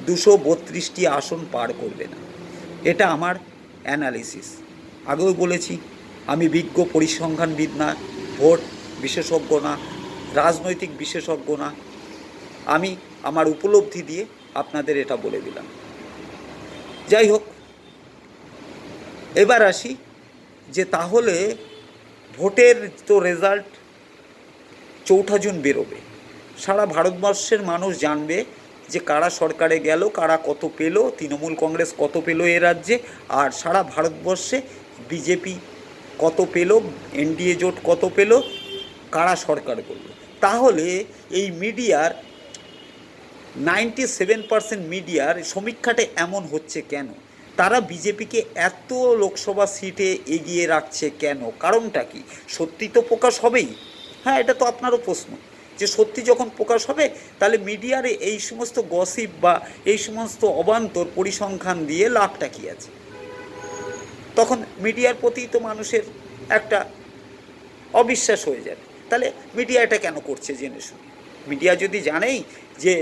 232টি আসন পার করবে না। এটা আমার অ্যানালিসিস। আগেও বলেছি, আমি বিজ্ঞ পরিসংখ্যানবিদ না, ভোট বিশেষজ্ঞ না, রাজনৈতিক বিশেষজ্ঞ না, আমি আমার উপলব্ধি দিয়ে আপনাদের এটা বলে দিলাম। যাই হোক, এবার আসি যে তাহলে ভোটের তো রেজাল্ট 4 জুন বেরোবে, সারা ভারতবর্ষের মানুষ জানবে যে কারা সরকারে গেল, কারা কত পেল, তৃণমূল কংগ্রেস কত পেল এ রাজ্যে, আর সারা ভারতবর্ষে বিজেপি কত পেল, এনডিএ জোট কত পেল, কারা সরকার করল। তাহলে এই মিডিয়ার 97% মিডিয়ার সমীক্ষাটা এমন হচ্ছে কেন? তারা বিজেপিকে এত লোকসভা সিটে এগিয়ে রাখছে কেন? কারণটা কি? সত্যি তো প্রকাশ হবেই। হ্যাঁ, এটা তো আপনারও প্রশ্ন যে সত্যি যখন প্রকাশ হবে তাহলে মিডিয়ারে এই সমস্ত গসিপ বা এই সমস্ত অবান্তর পরিসংখ্যান দিয়ে লাভটা কী আছে? তখন মিডিয়ার প্রতি তো মানুষের একটা অবিশ্বাস হয়ে যাবে। তাহলে মিডিয়া এটা কেন করছে জেনে শুনে? মিডিয়া যদি জানেই যে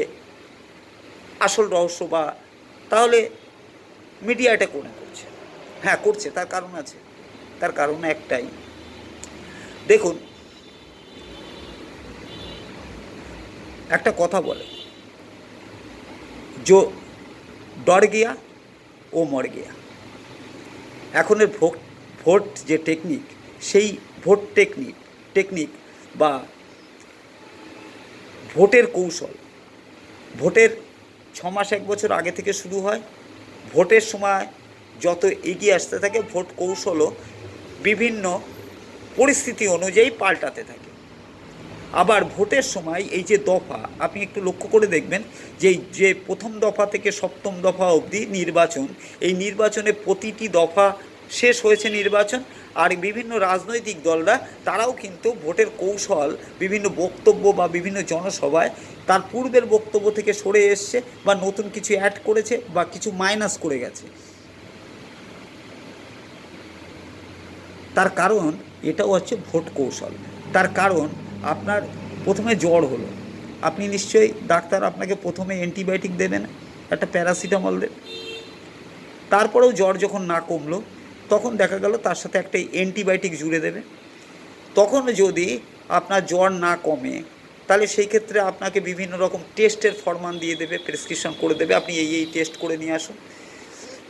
আসল রহস্য, বা তাহলে মিডিয়া এটা কোন করছে? হ্যাঁ করছে, তার কারণ আছে। তার কারণ একটাই, দেখুন একটা কথা বলে, जो डर गया ও মর গিয়া। এখনের ভোট ভোট যে টেকনিক, সেই ভোট টেকনিক বা ভোটের কৌশল, ভোটের 6 মাস 1 বছর আগে থেকে শুরু হয়। ভোটের সময় যত এগিয়ে আসতে থাকে, ভোট কৌশলও বিভিন্ন পরিস্থিতি অনুযায়ী পাল্টাতে থাকে। আবার ভোটের সময় এই যে দফা, আপনি একটু লক্ষ্য করে দেখবেন যে প্রথম দফা থেকে সপ্তম দফা অবধি নির্বাচন, এই নির্বাচনে প্রতিটি দফা শেষ হয়েছে নির্বাচন, আর বিভিন্ন রাজনৈতিক দলরা তারাও কিন্তু ভোটের কৌশল, বিভিন্ন বক্তব্য বা বিভিন্ন জনসভায় তার পূর্বের বক্তব্য থেকে সরে এসছে বা নতুন কিছু অ্যাড করেছে বা কিছু মাইনাস করে গেছে। তার কারণ এটাও হচ্ছে ভোট কৌশল। তার কারণ আপনার প্রথমে জ্বর হলো, আপনি নিশ্চয়ই ডাক্তার আপনাকে প্রথমে অ্যান্টিবায়োটিক দেবেন, একটা প্যারাসিটামল দেবেন। তারপরেও জ্বর যখন না কমলো, তখন দেখা গেল তার সাথে একটা অ্যান্টিবায়োটিক জুড়ে দেবে। তখন যদি আপনার জ্বর না কমে, তাহলে সেই ক্ষেত্রে আপনাকে বিভিন্ন রকম টেস্টের ফরমান দিয়ে দেবে, প্রেসক্রিপশন করে দেবে, আপনি এই টেস্ট করে নিয়ে আসুন।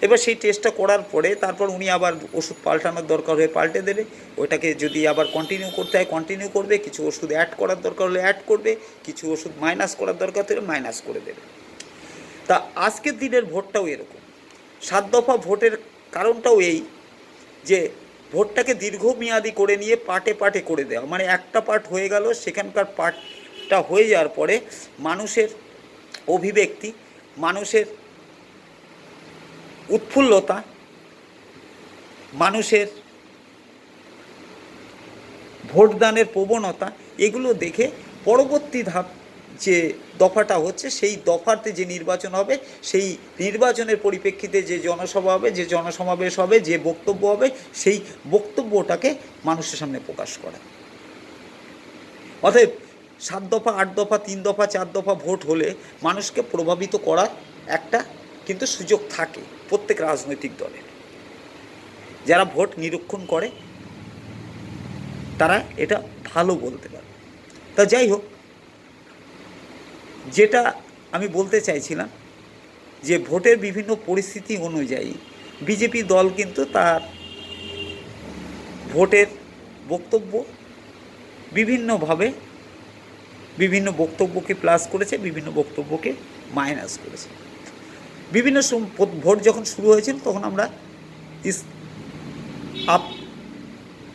এবার সেই টেস্টটা করার পরে তারপর উনি আবার ওষুধ পাল্টানোর দরকার হয়ে পাল্টে দেবে, ওইটাকে যদি আবার কন্টিনিউ করতে হয় কন্টিনিউ করবে, কিছু ওষুধ অ্যাড করার দরকার হলে অ্যাড করবে, কিছু ওষুধ মাইনাস করার দরকার হলে মাইনাস করে দেবে। তা আজকের দিনের ভোটটাও এরকম। 7 দফা ভোটের কারণটাও এই যে ভোটটাকে দীর্ঘমেয়াদী করে নিয়ে পার্টে পার্টে করে দেওয়া, মানে একটা পার্ট হয়ে গেল, সেখানকার পার্টটা হয়ে যাওয়ার পরে মানুষের অভিব্যক্তি, মানুষের উৎফুল্লতা, মানুষের ভোটদানের প্রবণতা, এগুলো দেখে পরবর্তী ধাপ যে দফাটা হচ্ছে, সেই দফাতে যে নির্বাচন হবে, সেই নির্বাচনের পরিপ্রেক্ষিতে যে জনসভা হবে, যে জনসমাবেশ হবে, যে বক্তব্য হবে, সেই বক্তব্যটাকে মানুষের সামনে প্রকাশ করা। অতএব 7 দফা 8 দফা 3 দফা 4 দফা ভোট হলে মানুষকে প্রভাবিত করার একটা কিন্তু সুযোগ থাকে প্রত্যেক রাজনৈতিক দলের। যারা ভোট নিরীক্ষণ করে তারা এটা ভালো বলতে পারে। তা যাই হোক, যেটা আমি বলতে চাইছিলাম যে ভোটের বিভিন্ন পরিস্থিতি অনুযায়ী বিজেপি দল কিন্তু তার ভোটের বক্তব্য বিভিন্নভাবে বিভিন্ন বক্তব্যকে প্লাস করেছে, বিভিন্ন বক্তব্যকে মাইনাস করেছে। বিভিন্ন ভোট যখন শুরু হয়েছিল তখন আমরা আপ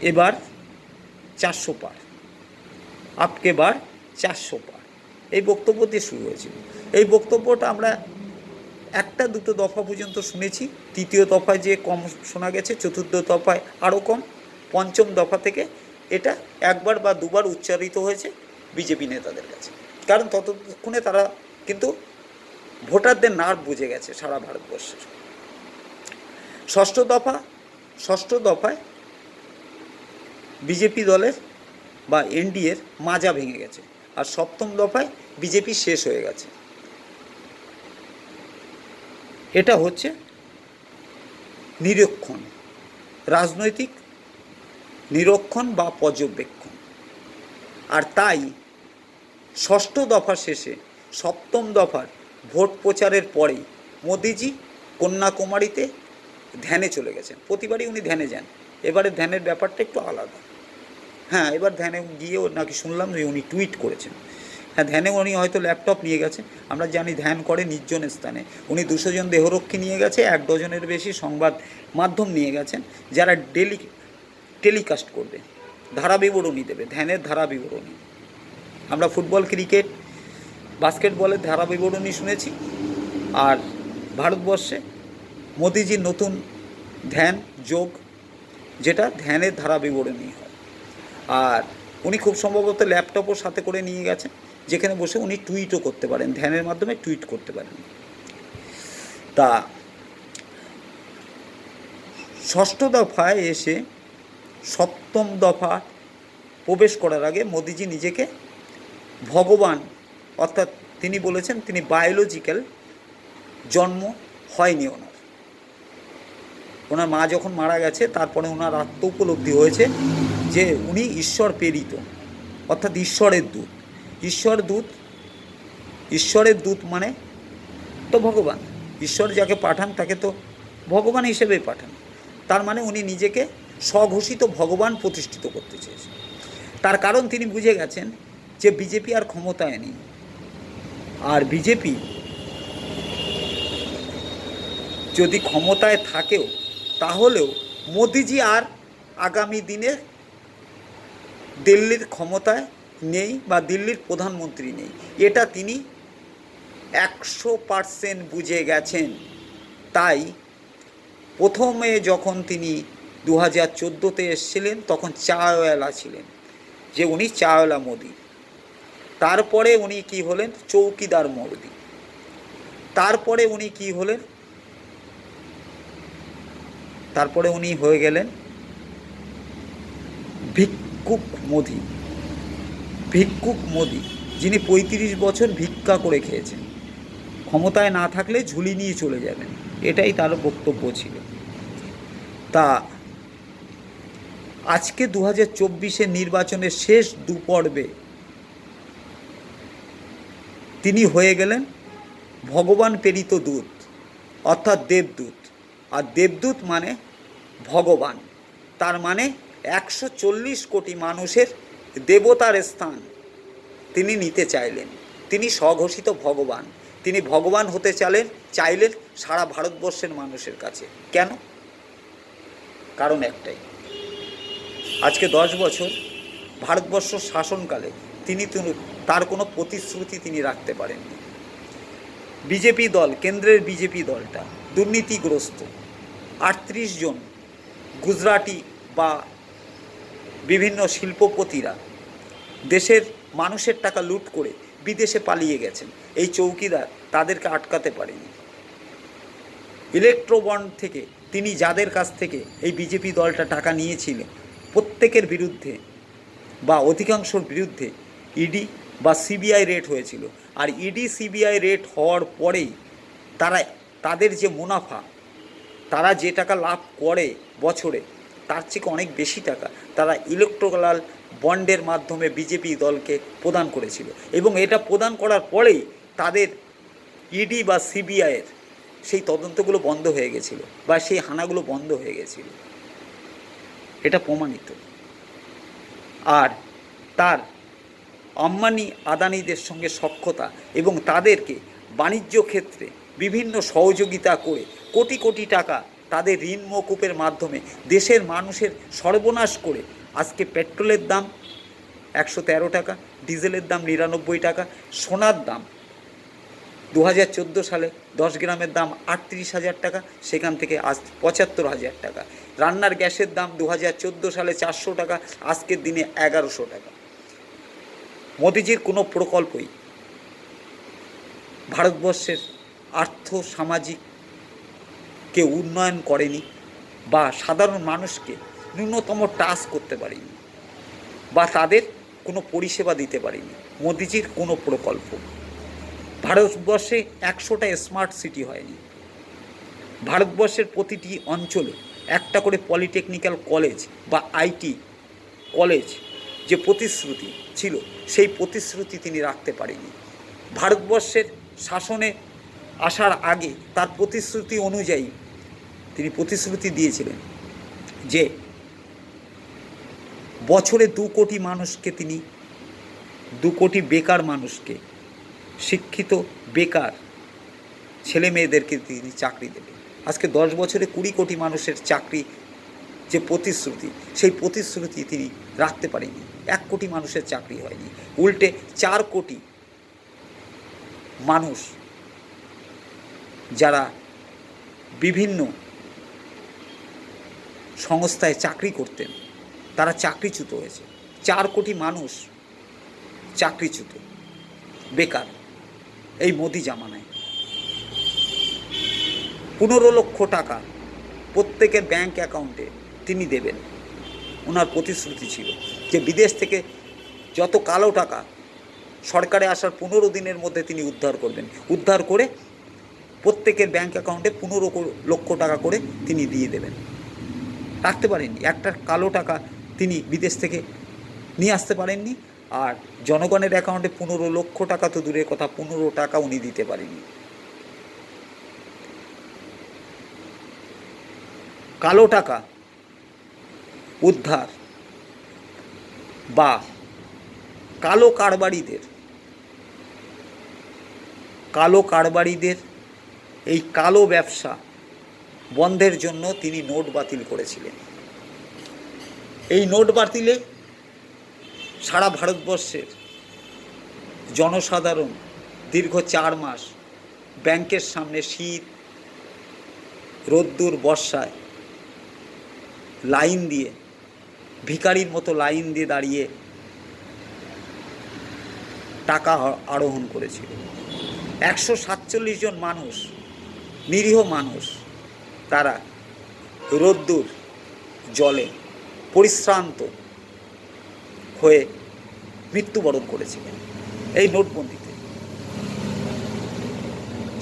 এবার 400 পার, আপকে বার 400 পার, এই বক্তব্য দিয়ে শুরু হয়েছিল। এই বক্তব্যটা আমরা 1-2 দফা পর্যন্ত শুনেছি, 3য় দফায় যে কম শোনা গেছে, 4র্থ দফায় আরও কম, 5ম দফা থেকে এটা 1 বার বা 2 বার উচ্চারিত হয়েছে বিজেপি নেতাদের কাছে, কারণ ততক্ষণে তারা কিন্তু ভোটারদের নার্ভ বুঝে গেছে সারা ভারতবর্ষের। 6ষ্ঠ দফায় বিজেপি দলের বা এনডিএর মাজা ভেঙে গেছে, আর 7ম দফায় বিজেপি শেষ হয়ে গেছে। এটা হচ্ছে নিরীক্ষণ, রাজনৈতিক নিরীক্ষণ বা পর্যবেক্ষণ। আর তাই 6ষ্ঠ দফা শেষে 7ম দফার ভোট প্রচারের পরেই মোদিজি কন্যাকুমারীতে ধ্যানে চলে গেছেন। প্রতিবারই উনি ধ্যানে যান, এবারে ধ্যানের ব্যাপারটা একটু আলাদা। হ্যাঁ, এবার ধ্যানে গিয়েও নাকি শুনলাম যে উনি টুইট করেছেন। হ্যাঁ, ধ্যানে উনি হয়তো ল্যাপটপ নিয়ে গেছেন, আমরা জানি ধ্যান করে নির্জন স্থানে। উনি 200 জন দেহরক্ষী নিয়ে গেছে, 1 ডজনের বেশি সংবাদ মাধ্যম নিয়ে গেছেন, যারা টেলিকাস্ট করবে, ধারা বিবরণী দেবে, ধ্যানের ধারা বিবরণী। আমরা ফুটবল, ক্রিকেট, বাস্কেটবলের ধারা বিবরণী শুনেছি, আর ভারতবর্ষে মোদিজির নতুন ধ্যান যোগ, যেটা ধ্যানের ধারা বিবরণী হয়। আর উনি খুব সম্ভবত ল্যাপটপও সাথে করে নিয়ে গেছেন, যেখানে বসে উনি টুইটও করতে পারেন, ধ্যানের মাধ্যমে টুইট করতে পারেন। তা 6ষ্ঠ দফায় এসে 7ম দফা প্রবেশ করার আগে মোদিজি নিজেকে ভগবান, অর্থাৎ তিনি বলেছেন তিনি বায়োলজিক্যাল জন্ম হয়নি ওনার, ওনার মা যখন মারা গেছে তারপরে ওনার আত্ম উপলব্ধি হয়েছে যে উনি ঈশ্বর প্রেরিত, অর্থাৎ ঈশ্বরের দূত। ঈশ্বরের দূত মানে তো ভগবান। ঈশ্বর যাকে পাঠান তাকে তো ভগবান হিসেবেই পাঠান। তার মানে উনি নিজেকে স্বঘোষিত ভগবান প্রতিষ্ঠিত করতে চেয়েছেন। তার কারণ তিনি বুঝে গেছেন যে বিজেপি আর ক্ষমতায় নেই, আর বিজেপি যদি ক্ষমতায় থাকেও তাহলেও মোদিজি আর আগামী দিনে দিল্লির ক্ষমতায় নেই বা দিল্লির প্রধানমন্ত্রী নেই, এটা তিনি 100% বুঝে গেছেন। তাই প্রথমে যখন তিনি 2014-তে এসেছিলেন তখন চাওয়ালা ছিলেন, যে উনি চাওয়ালা মোদি। তারপরে উনি কি হলেন? চৌকিদার মোদি। তারপরে উনি কি হলেন? তারপরে উনি হয়ে গেলেন ভিক্ষুক মোদি। ভিক্ষুক মোদি, যিনি 35 বছর ভিক্ষা করে খেয়েছেন, ক্ষমতায় না থাকলে ঝুলি নিয়ে চলে যাবেন, এটাই তার বক্তব্য ছিল। তা আজকে 2024-এর নির্বাচনের শেষ দুপর্বে তিনি হয়ে গেলেন ভগবান প্রেরিত দূত, অর্থাৎ দেবদূত। আর দেবদূত মানে ভগবান। তার মানে 140 কোটি মানুষের দেবতার স্থান তিনি নিতে চাইলেন। তিনি স্বঘোষিত ভগবান। তিনি ভগবান হতে চাইলেন সারা ভারতবর্ষের মানুষের কাছে। কেন? কারণ একটাই, আজকে 10 বছর ভারতবর্ষ শাসনকালে তিনি তার কোনো প্রতিশ্রুতি তিনি রাখতে পারেননি। বিজেপি দল, কেন্দ্রের বিজেপি দলটা দুর্নীতিগ্রস্ত। 38 জন গুজরাটি বা বিভিন্ন শিল্পপতিরা দেশের মানুষের টাকা লুট করে বিদেশে পালিয়ে গেছেন। এই চৌকিদার তাদেরকে আটকাতে পারেনি। ইলেকট্রো বন্ড থেকে তিনি যাদের কাছ থেকে এই বিজেপি দলটা টাকা নিয়েছিল প্রত্যেকের বিরুদ্ধে বা অধিকাংশর বিরুদ্ধে ইডি বা সিবিআই রেড হয়েছিল। আর ইডি সিবিআই রেড হওয়ার পরেই তাদের যে মুনাফা, তারা যে টাকা লাভ করে বছরে, তার থেকে অনেক বেশি টাকা তারা ইলেকট্রাল বন্ডের মাধ্যমে বিজেপি দলকে প্রদান করেছিল। এবং এটা প্রদান করার পরেই তাদের ইডি বা সিবিআইয়ের সেই তদন্তগুলো বন্ধ হয়ে গেছিল বা সেই হানাগুলো বন্ধ হয়ে গেছিল। এটা প্রমাণিত। আর তার আম্বানি আদানিদের সঙ্গে সখ্যতা এবং তাদেরকে বাণিজ্য ক্ষেত্রে বিভিন্ন সহযোগিতা করে কোটি কোটি টাকা তাদের ঋণ মকুবের মাধ্যমে দেশের মানুষের সর্বনাশ করে আজকে পেট্রোলের দাম 113 টাকা, ডিজেলের দাম 99 টাকা, সোনার দাম 2014 সালে 10 গ্রামের দাম 38,000 টাকা, সেখান থেকে আজ 75,000 টাকা। রান্নার গ্যাসের দাম 2014 সালে 400 টাকা, আজকের দিনে 1100 টাকা। মোদিজির কোনো প্রকল্পই ভারতবর্ষের আর্থ সামাজিককে উন্নয়ন করেনি বা সাধারণ মানুষকে ন্যূনতম টাচ করতে পারেনি বা তাদের কোনো পরিষেবা দিতে পারেনি মোদিজির কোনো প্রকল্প। ভারতবর্ষে 100টা স্মার্ট সিটি হয়নি। ভারতবর্ষের প্রতিটি অঞ্চলে একটা করে পলিটেকনিক্যাল কলেজ বা আইটি কলেজ যে প্রতিশ্রুতি ছিল সেই প্রতিশ্রুতি তিনি রাখতে পারেনি। ভারতবর্ষের শাসনে আসার আগে তার প্রতিশ্রুতি অনুযায়ী তিনি প্রতিশ্রুতি দিয়েছিলেন যে বছরে 2 কোটি মানুষকে তিনি 2 কোটি বেকার মানুষকে, শিক্ষিত বেকার ছেলে মেয়েদেরকে তিনি চাকরি দেবেন। আজকে 10 বছরে 20 কোটি মানুষের চাকরি যে প্রতিশ্রুতি, সেই প্রতিশ্রুতি তিনি রাখতে পারেনি। 1 কোটি মানুষের চাকরি হয়নি, উল্টে 4 কোটি মানুষ যারা বিভিন্ন সংস্থায় চাকরি করতেন তারা চাকরিচ্যুত হয়েছে। 4 কোটি মানুষ চাকরিচ্যুত, বেকার এই মোদি জামানায়। 15 লক্ষ টাকা প্রত্যেকের ব্যাংক অ্যাকাউন্টে তিনি দেবেন। ওনার প্রতিশ্রুতি ছিল যে বিদেশ থেকে যত কালো টাকা সরকারে আসার 15 দিনের মধ্যে তিনি উদ্ধার করবেন, উদ্ধার করে প্রত্যেকের ব্যাঙ্ক অ্যাকাউন্টে 15 লক্ষ টাকা করে তিনি দিয়ে দেবেন। রাখতে পারেননি, একটা কালো টাকা তিনি বিদেশ থেকে নিয়ে আসতে পারেননি, আর জনগণের অ্যাকাউন্টে 15 লক্ষ টাকা তো দূরের কথা, 15 টাকা উনি দিতে পারেননি। কালো টাকা উদ্ধার বা কালো কারবারিদের এই কালো ব্যবসা বন্ধের জন্য তিনি নোট বাতিল করেছিলেন। এই নোট বাতিলে সারা ভারতবর্ষের জনসাধারণ দীর্ঘ 4 মাস ব্যাংকের সামনে শীত রোদ্দুর বর্ষায় লাইন দিয়ে, ভিখারির মতো লাইন দিয়ে দাঁড়িয়ে টাকা আরোহণ করেছিল। 147 জন মানুষ, নিরীহ মানুষ, তারা রোদ্দুর জলে পরিশ্রান্ত হয়ে মৃত্যুবরণ করেছিলেন এই নোটবন্দিতে।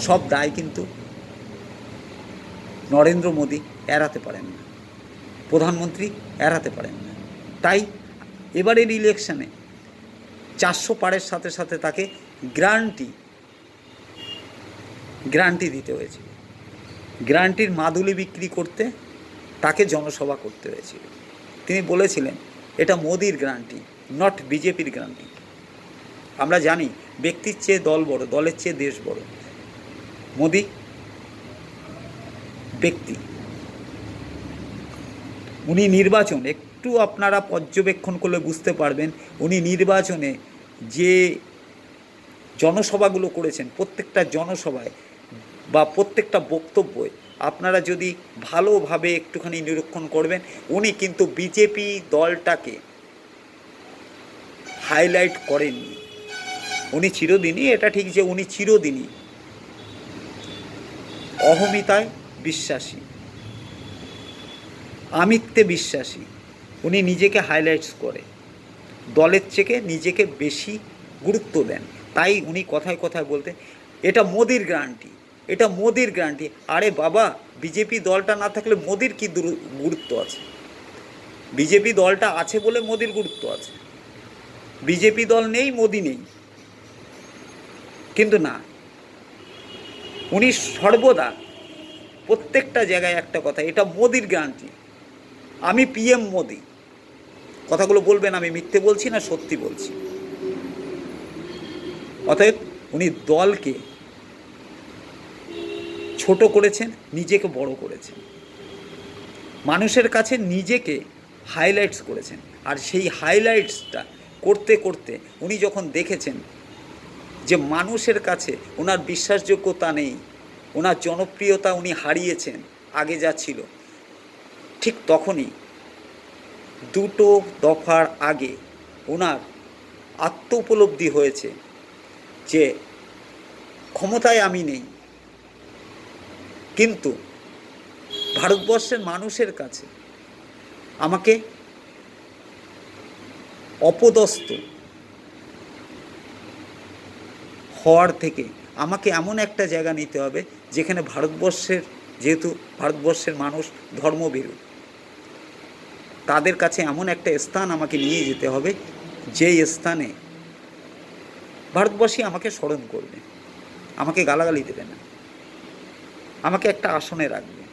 সব দায় কিন্তু নরেন্দ্র মোদী এড়াতে পারেন না, প্রধানমন্ত্রী এড়াতে পারেন না। তাই এবারের ইলেকশনে 400 পারের সাথে সাথে তাকে গ্যারান্টি দিতে হয়েছিল। গ্যারান্টির মাদুলি বিক্রি করতে তাকে জনসভা করতে হয়েছিল। তিনি বলেছিলেন এটা মোদির গ্যারান্টি, নট বিজেপির গ্যারান্টি। আমরা জানি ব্যক্তির চেয়ে দল বড়, দলের চেয়ে দেশ বড়। মোদি ব্যক্তি, উনি নির্বাচন, একটু আপনারা পর্যবেক্ষণ করলে বুঝতে পারবেন উনি নির্বাচনে যে জনসভাগুলো করেছেন, প্রত্যেকটা জনসভায় বা প্রত্যেকটা বক্তব্যে আপনারা যদি ভালোভাবে একটুখানি নিরীক্ষণ করবেন, উনি কিন্তু বিজেপি দলটাকে হাইলাইট করেননি। উনি চিরদিনই, এটা ঠিক যে উনি চিরদিনই অহমিতায় বিশ্বাসী, আমিত্বে বিশ্বাসী। উনি নিজেকে হাইলাইটস করে, দলের থেকে নিজেকে বেশি গুরুত্ব দেন। তাই উনি কথায় কথায় বলতে এটা মোদির গ্যারান্টি, এটা মোদির গ্যারান্টি। আরে বাবা, বিজেপি দলটা না থাকলে মোদির কী গুরুত্ব আছে? বিজেপি দলটা আছে বলে মোদির গুরুত্ব আছে। বিজেপি দল নেই, মোদি নেই। কিন্তু না, উনি সর্বদা প্রত্যেকটা জায়গায় একটা কথা, এটা মোদির গ্যারান্টি, আমি পিএম মোদি। কথাগুলো বলবেন আমি মিথ্যে বলছি না সত্যি বলছি। অতএব উনি দলকে ছোট করেছেন, নিজেকে বড় করেছেন, মানুষের কাছে নিজেকে হাইলাইটস করেছেন। আর সেই হাইলাইটসটা করতে করতে উনি যখন দেখেছেন যে মানুষের কাছে ওনার বিশ্বাসযোগ্যতা নেই, ওনার জনপ্রিয়তা উনি হারিয়েছেন আগে যা ছিল, ঠিক তখনই 2 দফার আগে ওনার আত্ম উপলব্ধি হয়েছে যে ক্ষমতায় আমি নেই, কিন্তু ভারতবর্ষের মানুষের কাছে আমাকে অপদস্থ হওয়ার থেকে আমাকে এমন একটা জায়গা নিতে হবে যেখানে ভারতবর্ষের, যেহেতু ভারতবর্ষের মানুষ ধর্মভীরু, তাদের কাছে এমন একটা স্থান আমাকে নিয়ে যেতে হবে যেই স্থানে ভারতবর্ষী আমাকে স্মরণ করবে, আমাকে গালাগালি দেবে না, আমাকে একটা আসনে রাখবে,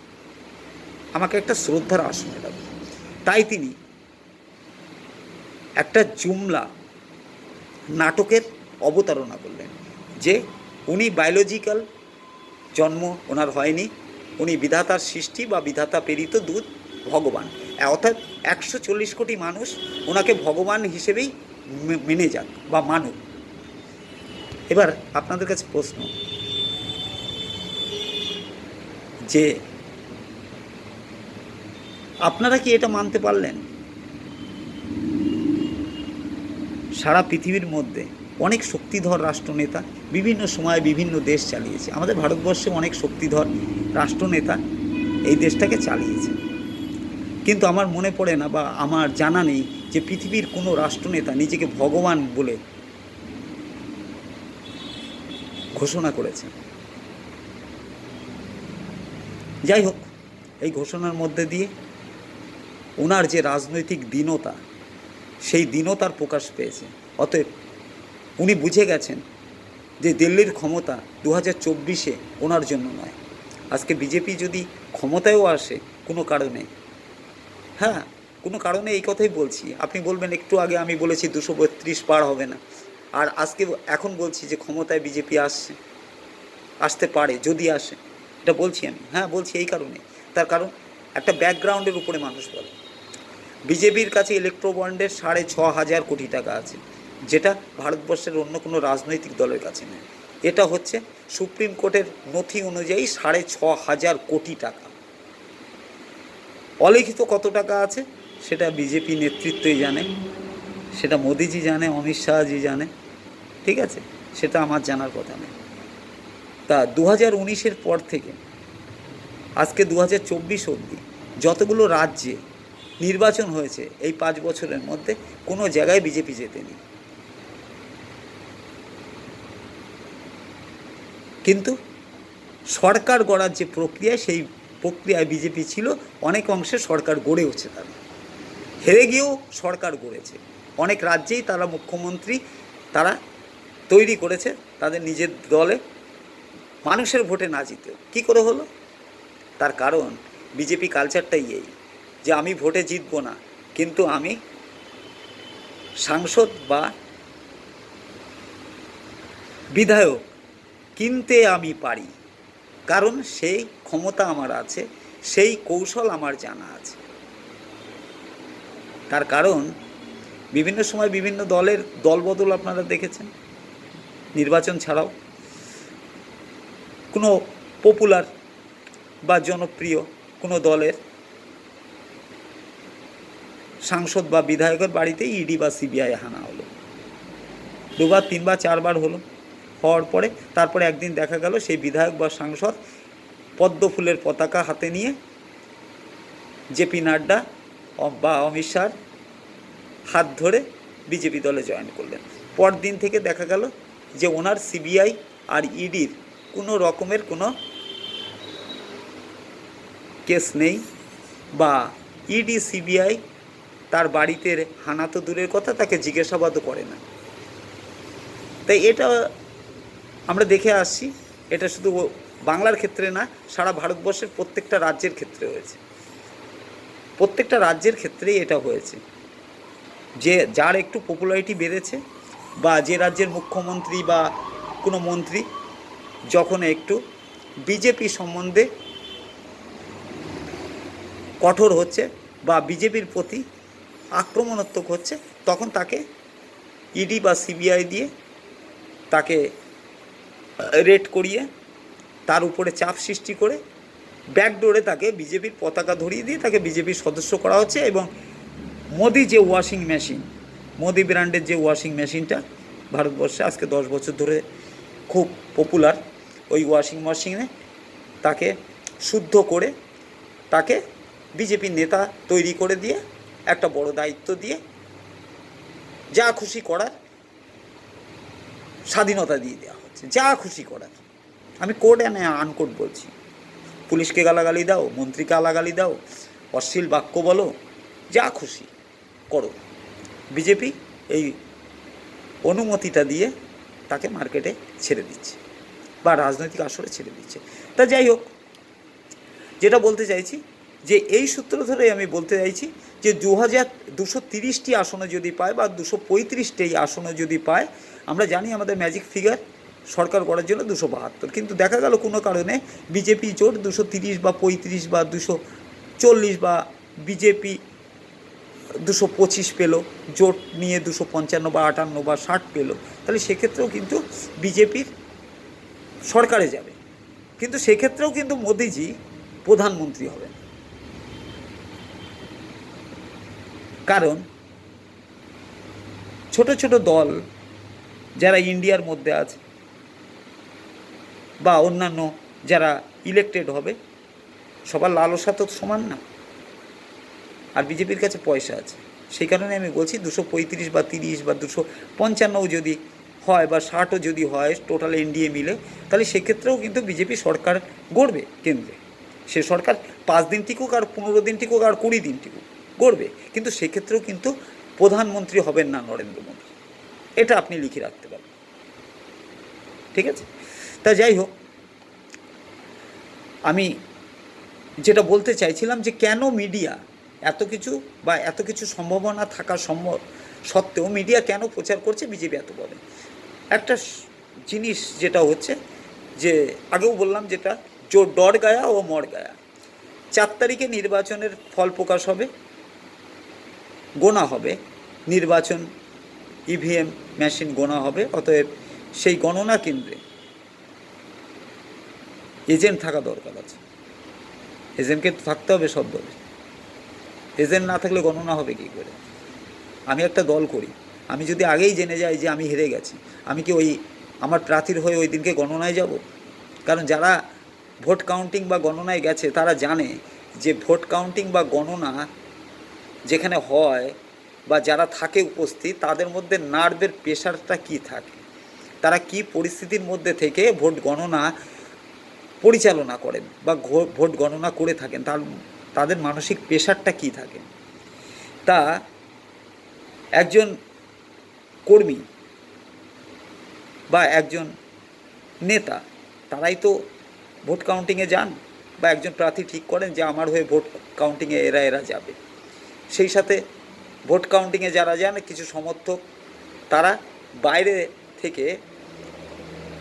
আমাকে একটা শ্রদ্ধার আসনে রাখবে। তাই তিনি একটা জুমলা নাটকের অবতারণা করলেন যে উনি বায়োলজিক্যাল জন্ম ওনার হয়নি, উনি বিধাতার সৃষ্টি বা বিধাতা প্রেরিত দূত ভগবান। অর্থাৎ 140 কোটি মানুষ ওনাকে ভগবান হিসেবেই মেনে যাক বা মানুক। এবার আপনাদের কাছে প্রশ্ন যে আপনারা কি এটা মানতে পারলেন? সারা পৃথিবীর মধ্যে অনেক শক্তিধর রাষ্ট্রনেতা বিভিন্ন সময় বিভিন্ন দেশ চালিয়েছে। আমাদের ভারতবর্ষে অনেক শক্তিধর রাষ্ট্রনেতা এই দেশটাকে চালিয়েছে, কিন্তু আমার মনে পড়ে না বা আমার জানা নেই যে পৃথিবীর কোনো রাষ্ট্রনেতা নিজেকে ভগবান বলে ঘোষণা করেছে। যাই হোক, এই ঘোষণার মধ্যে দিয়ে ওনার যে রাজনৈতিক দীনতা, সেই দীনতার প্রকাশ পেয়েছে। অতএব উনি বুঝে গেছেন যে দিল্লির ক্ষমতা 2024-এ ওনার জন্য নয়। আজকে বিজেপি যদি ক্ষমতায়ও আসে কোনো কারণে, হ্যাঁ কোনো কারণে, এই কথাই বলছি, আপনি বলবেন একটু আগে আমি বলেছি 232 পার হবে না, আর আজকে এখন বলছি যে ক্ষমতায় বিজেপি আসতে পারে যদি আসে, এটা বলছি আমি, হ্যাঁ বলছি এই কারণে। তার কারণ একটা ব্যাকগ্রাউন্ডের উপরে মানুষ বলে বিজেপির কাছে ইলেকট্রো বন্ডের 6,500 কোটি টাকা আছে, যেটা ভারতবর্ষের অন্য কোনো রাজনৈতিক দলের কাছে নেই। এটা হচ্ছে সুপ্রিম কোর্টের নথি অনুযায়ী 6,500 কোটি টাকা। অলিখিত কত টাকা আছে সেটা বিজেপি নেতৃত্বই জানে, সেটা মোদিজি জানে, অমিত শাহজি জানে, ঠিক আছে, সেটা আমার জানার কথা নেই। তা 2019-এর পর থেকে আজকে 2024 অবধি যতগুলো রাজ্যে নির্বাচন হয়েছে এই 5 বছরের মধ্যে কোনো জায়গায় বিজেপি জেতেনি, কিন্তু সরকার গড়ার যে প্রক্রিয়া, সেই প্রক্রিয়ায় বিজেপি ছিল, অনেক অংশে সরকার গড়েওছে, তারা হেরে গিয়েও সরকার গড়েছে। অনেক রাজ্যেই তারা মুখ্যমন্ত্রী তারা তৈরি করেছে তাদের নিজের দলে, মানুষের ভোটে না জিতেও। কী করে হলো? তার কারণ বিজেপি কালচারটাই এই যে আমি ভোটে জিতবো না, কিন্তু আমি সাংসদ বা বিধায়ক কিনতে আমি পারি, কারণ সেই ক্ষমতা আমার আছে, সেই কৌশল আমার জানা আছে। তার কারণ বিভিন্ন সময় বিভিন্ন দলের দলবদল আপনারা দেখেছেন, নির্বাচন ছাড়াও কোনো পপুলার বা জনপ্রিয় কোনো দলের সাংসদ বা বিধায়কের বাড়িতে ইডি বা সিবিআই হানা হলো, 2বার 3বার 4বার হলো, হওয়ার পরে তারপরে একদিন দেখা গেল সেই বিধায়ক বা সাংসদ পদ্ম ফুলের পতাকা হাতে নিয়ে জেপি নাড্ডা বা অমিত শাহর হাত ধরে বিজেপি দলে জয়েন করলেন। পরদিন থেকে দেখা গেল যে ওনার সিবিআই আর ইডির কোনো রকমের কোনো কেস নেই, বা ইডি সিবিআই তার বাড়িতে হানা তো দূরের কথা, তাকে জিজ্ঞাসাবাদও করে না। তাই এটা আমরা দেখে আসছি, এটা শুধু বাংলার ক্ষেত্রে না, সারা ভারতবর্ষের প্রত্যেকটা রাজ্যের ক্ষেত্রে হয়েছে, প্রত্যেকটা রাজ্যের ক্ষেত্রেই এটা হয়েছে। যে যার একটু পপুলারিটি বেড়েছে, বা যে রাজ্যের মুখ্যমন্ত্রী বা কোনো মন্ত্রী যখন একটু বিজেপি সম্বন্ধে কঠোর হচ্ছে বা বিজেপির প্রতি আক্রমণাত্মক হচ্ছে, তখন তাকে ইডি বা সিবিআই দিয়ে তাকে রেড করিয়ে তার উপরে চাপ সৃষ্টি করে ব্যাকডোরে তাকে বিজেপির পতাকা ধরিয়ে দিয়ে তাকে বিজেপির সদস্য করা হচ্ছে। এবং মোদি যে ওয়াশিং মেশিন, মোদি ব্র্যান্ডের যে ওয়াশিং মেশিনটা ভারতবর্ষে আজকে 10 বছর ধরে খুব পপুলার, ওই ওয়াশিং মেশিনে তাকে শুদ্ধ করে তাকে বিজেপির নেতা তৈরি করে দিয়ে একটা বড় দায়িত্ব দিয়ে যা খুশি করার স্বাধীনতা দিয়ে দেওয়া হচ্ছে, যা খুশি করার। আমি কোড অ্যান্ড আনকোড বলছি, পুলিশকে গালাগালি দাও, মন্ত্রীকে গালাগালি দাও, অশ্লীল বাক্য বলো, যা খুশি করো, বিজেপি এই অনুমতিটা দিয়ে তাকে মার্কেটে ছেড়ে দিচ্ছে বা রাজনৈতিক আসরে ছেড়ে দিচ্ছে। তা যাই হোক, যেটা বলতে চাইছি যে এই সূত্র ধরেই আমি বলতে চাইছি যে 230টি আসনে যদি পায় বা 235টি আসনে যদি পায়, আমরা জানি আমাদের ম্যাজিক ফিগার সরকার করার জন্য 272, কিন্তু দেখা গেল কোনো কারণে বিজেপি জোট 230 বা 35 বা 240 বা বিজেপি 225 পেল, জোট নিয়ে 255 বা 58 বা 60 পেল, তাহলে সেক্ষেত্রেও কিন্তু বিজেপির সরকারে যাবে, কিন্তু সেক্ষেত্রেও কিন্তু মোদিজি প্রধানমন্ত্রী হবেন। কারণ ছোট ছোট দল যারা ইন্ডিয়ার মধ্যে আছে বা অন্যান্য যারা ইলেক্টেড হবে, সবার লালসা তো সমান না, আর বিজেপির কাছে পয়সা আছে। সেই কারণে আমি বলছি 235 বা 30 বা 255 যদি হয় বা 60ও যদি হয় টোটাল এনডিএ মিলে, তাহলে সেক্ষেত্রেও কিন্তু বিজেপি সরকার গড়বে কেন্দ্রে। সে সরকার 5 দিন টিকুক আর 15 দিন টিকুক আর 20 দিন টিকুক, গড়বে, কিন্তু সেক্ষেত্রেও কিন্তু প্রধানমন্ত্রী হবেন না নরেন্দ্র মোদী, এটা আপনি লিখে রাখতে পারেন। ঠিক আছে? তা যাই হোক, আমি যেটা বলতে চাইছিলাম যে কেন মিডিয়া এত কিছু সম্ভাবনা থাকা সত্ত্বেও মিডিয়া কেন প্রচার করছে বিজেপি এত বলে। একটা জিনিস যেটা হচ্ছে যে আগেও বললাম, যেটা জো ডর গায়া ও মর গায়া। 4 তারিখে নির্বাচনের ফল প্রকাশ হবে, গোনা হবে, নির্বাচন ইভিএম মেশিন গোনা হবে। অতএব সেই গণনা কেন্দ্রে এজেন্ট থাকা দরকার আছে, এজেন্টকে থাকতে হবে সব দলে। এজেন্ট না থাকলে গণনা হবে কী করে? আমি একটা দল করি, আমি যদি আগেই জেনে যাই যে আমি হেরে গেছি, আমি কি আমার প্রার্থীর হয়ে ওই দিনকে গণনায় যাব? কারণ যারা ভোট কাউন্টিং বা গণনায় গেছে তারা জানে যে ভোট কাউন্টিং বা গণনা যেখানে হয় বা যারা থাকে উপস্থিত, তাদের মধ্যে নার্ভের প্রেশারটা কী থাকে, তারা কি পরিস্থিতির মধ্যে থেকে ভোট গণনা পরিচালনা করেন বা ভোট গণনা করে থাকেন, তাদের মানসিক প্রেশারটা কী থাকে। তা একজন কর্মী বা একজন নেতা, তারাই তো ভোট কাউন্টিংয়ে যান বা একজন প্রার্থী ঠিক করেন যে আমার হয়ে ভোট কাউন্টিংয়ে এরা যাবে। সেই সাথে ভোট কাউন্টিংয়ে যারা যান, কিছু সমর্থক তারা বাইরে থেকে,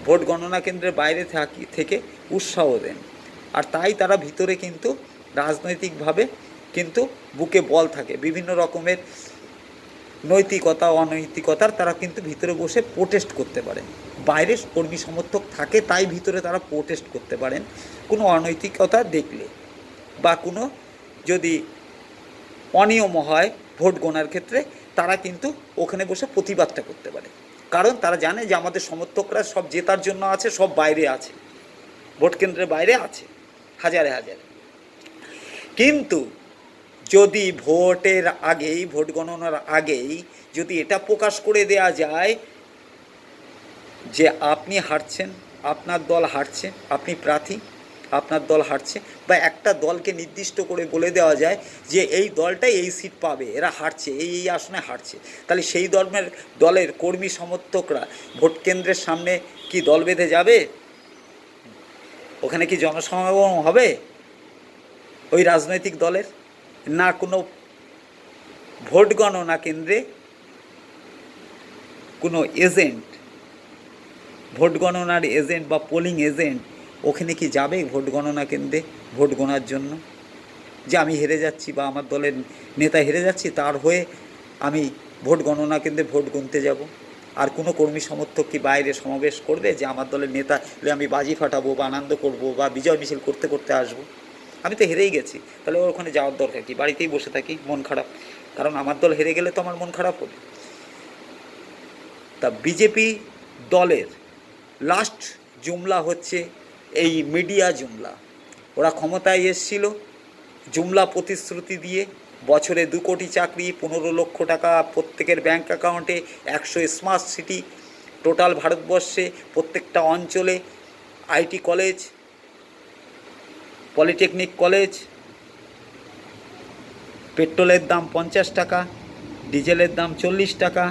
ভোট গণনা কেন্দ্রের বাইরে থেকে উৎসাহ দেন, আর তাই তারা ভিতরে কিন্তু রাজনৈতিকভাবে কিন্তু বুকে বল থাকে, বিভিন্ন রকমের নৈতিকতা অনৈতিকতার তারা কিন্তু ভিতরে বসে প্রোটেস্ট করতে পারেন। বাইরে কর্মী সমর্থক থাকে তাই ভিতরে তারা প্রোটেস্ট করতে পারেন কোনো অনৈতিকতা দেখলে, বা কোনো যদি অনিয়ম হয় ভোট গণার ক্ষেত্রে, তারা কিন্তু ওখানে বসে প্রতিবাদটা করতে পারে। কারণ তারা জানে যে আমাদের সমর্থকরা সব জেতার জন্য আছে, সব বাইরে আছে, ভোট কেন্দ্রের বাইরে আছে হাজারে হাজারে। কিন্তু যদি ভোটের আগেই, ভোট গণনার আগেই যদি এটা প্রকাশ করে দেয়া যায় যে আপনি হারছেন, আপনার দল হারছে, আপনি প্রার্থী, আপনার দল হারছে, বা একটা দলকে নির্দিষ্ট করে বলে দেওয়া যায় যে এই দলটাই এই সিট পাবে, এরা হারছে, এই আসনে হারছে, তাহলে সেই দলের কর্মী সমর্থকরা ভোট কেন্দ্রের সামনে কি দল বেঁধে যাবে? ওখানে কি জনসমাগম হবে ওই রাজনৈতিক দলের? না কোনো ভোট গণনা কেন্দ্রে কোনো এজেন্ট, ভোট গণনার এজেন্ট বা পোলিং এজেন্ট ওখানে কি যাবে ভোট গণনা কেন্দ্রে ভোট গোনার জন্য, যে আমি হেরে যাচ্ছি বা আমার দলের নেতা হেরে যাচ্ছি, তার হয়ে আমি ভোট গণনা কেন্দ্রে ভোট গুনতে যাব? আর কোনো কর্মী সমর্থক কি বাইরে সমাবেশ করবে যে আমার দলের নেতা হলে আমি বাজি ফাটাবো বা আনন্দ করব বা বিজয় মিছিল করতে করতে আসবো? আমি তো হেরেই গেছি, তাহলে ওখানে যাওয়ার দরকার কি? বাড়িতেই বসে থাকি মন খারাপ, কারণ আমার দল হেরে গেলে তো আমার মন খারাপ হবে। তা বিজেপি দলের লাস্ট জুমলা হচ্ছে এই মিডিয়া জুমলা। ওরা ক্ষমতায় এসেছিল জুমলা প্রতিশ্রুতি দিয়ে, বছরে 2 কোটি চাকরি, 15 লক্ষ টাকা প্রত্যেকের ব্যাঙ্ক অ্যাকাউন্টে, 100 স্মার্ট সিটি টোটাল ভারতবর্ষে, প্রত্যেকটা অঞ্চলে আইটি কলেজ, পলিটেকনিক কলেজ, পেট্রোলের দাম 50 টাকা, ডিজেলের দাম 40 টাকা,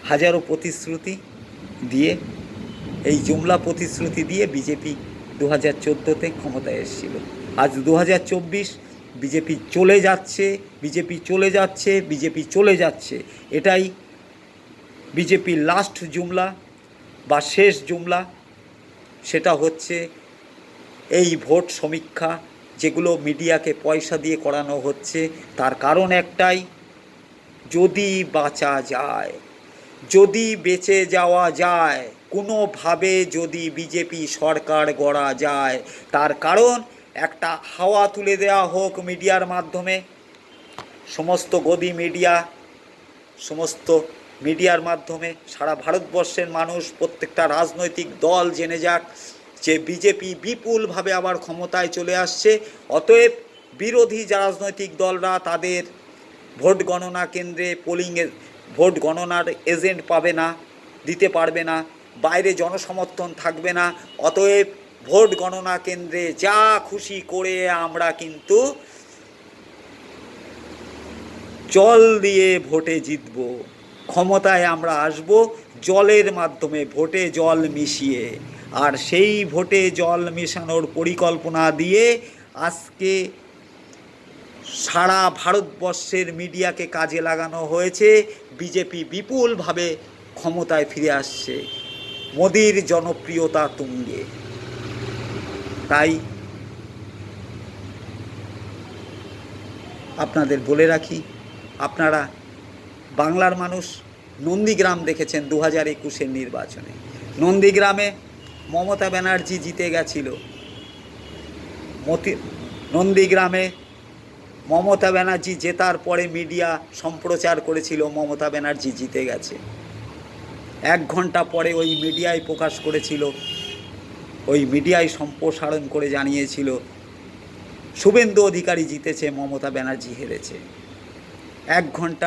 হাজারো প্রতিশ্রুতি দিয়ে, এই জুমলা প্রতিশ্রুতি দিয়ে বিজেপি 2014-তে ক্ষমতায় এসেছিল। আজ 2024, বিজেপি চলে যাচ্ছে, বিজেপি চলে যাচ্ছে, বিজেপি চলে যাচ্ছে। এটাই বিজেপির লাস্ট জুমলা বা শেষ জুমলা। সেটা হচ্ছে এই ভোট সমীক্ষা যেগুলো মিডিয়াকে পয়সা দিয়ে করানো হচ্ছে, তার কারণ একটাই, যদি বাঁচা যায়, যদি বেঁচে যাওয়া যায়, কোনোভাবে যদি বিজেপি সরকার গড়া যায়, তার কারণ একটা হাওয়া তুলে দেওয়া হোক মিডিয়ার মাধ্যমে, সমস্ত গদি মিডিয়া, সমস্ত মিডিয়ার মাধ্যমে সারা ভারতবর্ষের মানুষ, প্রত্যেকটা রাজনৈতিক দল জেনে যাক যে বিজেপি বিপুলভাবে আবার ক্ষমতায় চলে আসছে। অতএব বিরোধী যে রাজনৈতিক দলরা তাদের ভোট গণনা কেন্দ্রে পোলিংয়ের ভোট গণনার এজেন্ট পাবে না, দিতে পারবে না, বাইরে জনসমর্থন থাকবে না। অতএব ভোট গণনা কেন্দ্রে যা খুশি করে আমরা কিন্তু জল দিয়ে ভোটে জিতব, ক্ষমতায় আমরা আসব জলের মাধ্যমে, ভোটে জল মিশিয়ে। আর সেই ভোটে জল মেশানোর পরিকল্পনা দিয়ে আজকে সারা ভারতবর্ষের মিডিয়াকে কাজে লাগানো হয়েছে। বিজেপি বিপুলভাবে ক্ষমতায় ফিরে আসছে, মোদির জনপ্রিয়তা তুঙ্গে। তাই আপনাদের বলে রাখি, আপনারা বাংলার মানুষ নন্দীগ্রাম দেখেছেন 2021-এর নির্বাচনে। নন্দীগ্রামে মমতা ব্যানার্জি জিতে গেছিল। নন্দীগ্রামে মমতা ব্যানার্জি জেতার পরে মিডিয়া সম্প্রচার করেছিল মমতা ব্যানার্জি জিতে গেছে। 1 ঘন্টা পরে ওই মিডিয়ায় প্রকাশ করেছিল, ওই মিডিয়ায় সম্প্রসারণ করে জানিয়েছিল শুভেন্দু অধিকারী জিতেছে, মমতা ব্যানার্জি হেরেছে। 1 ঘন্টা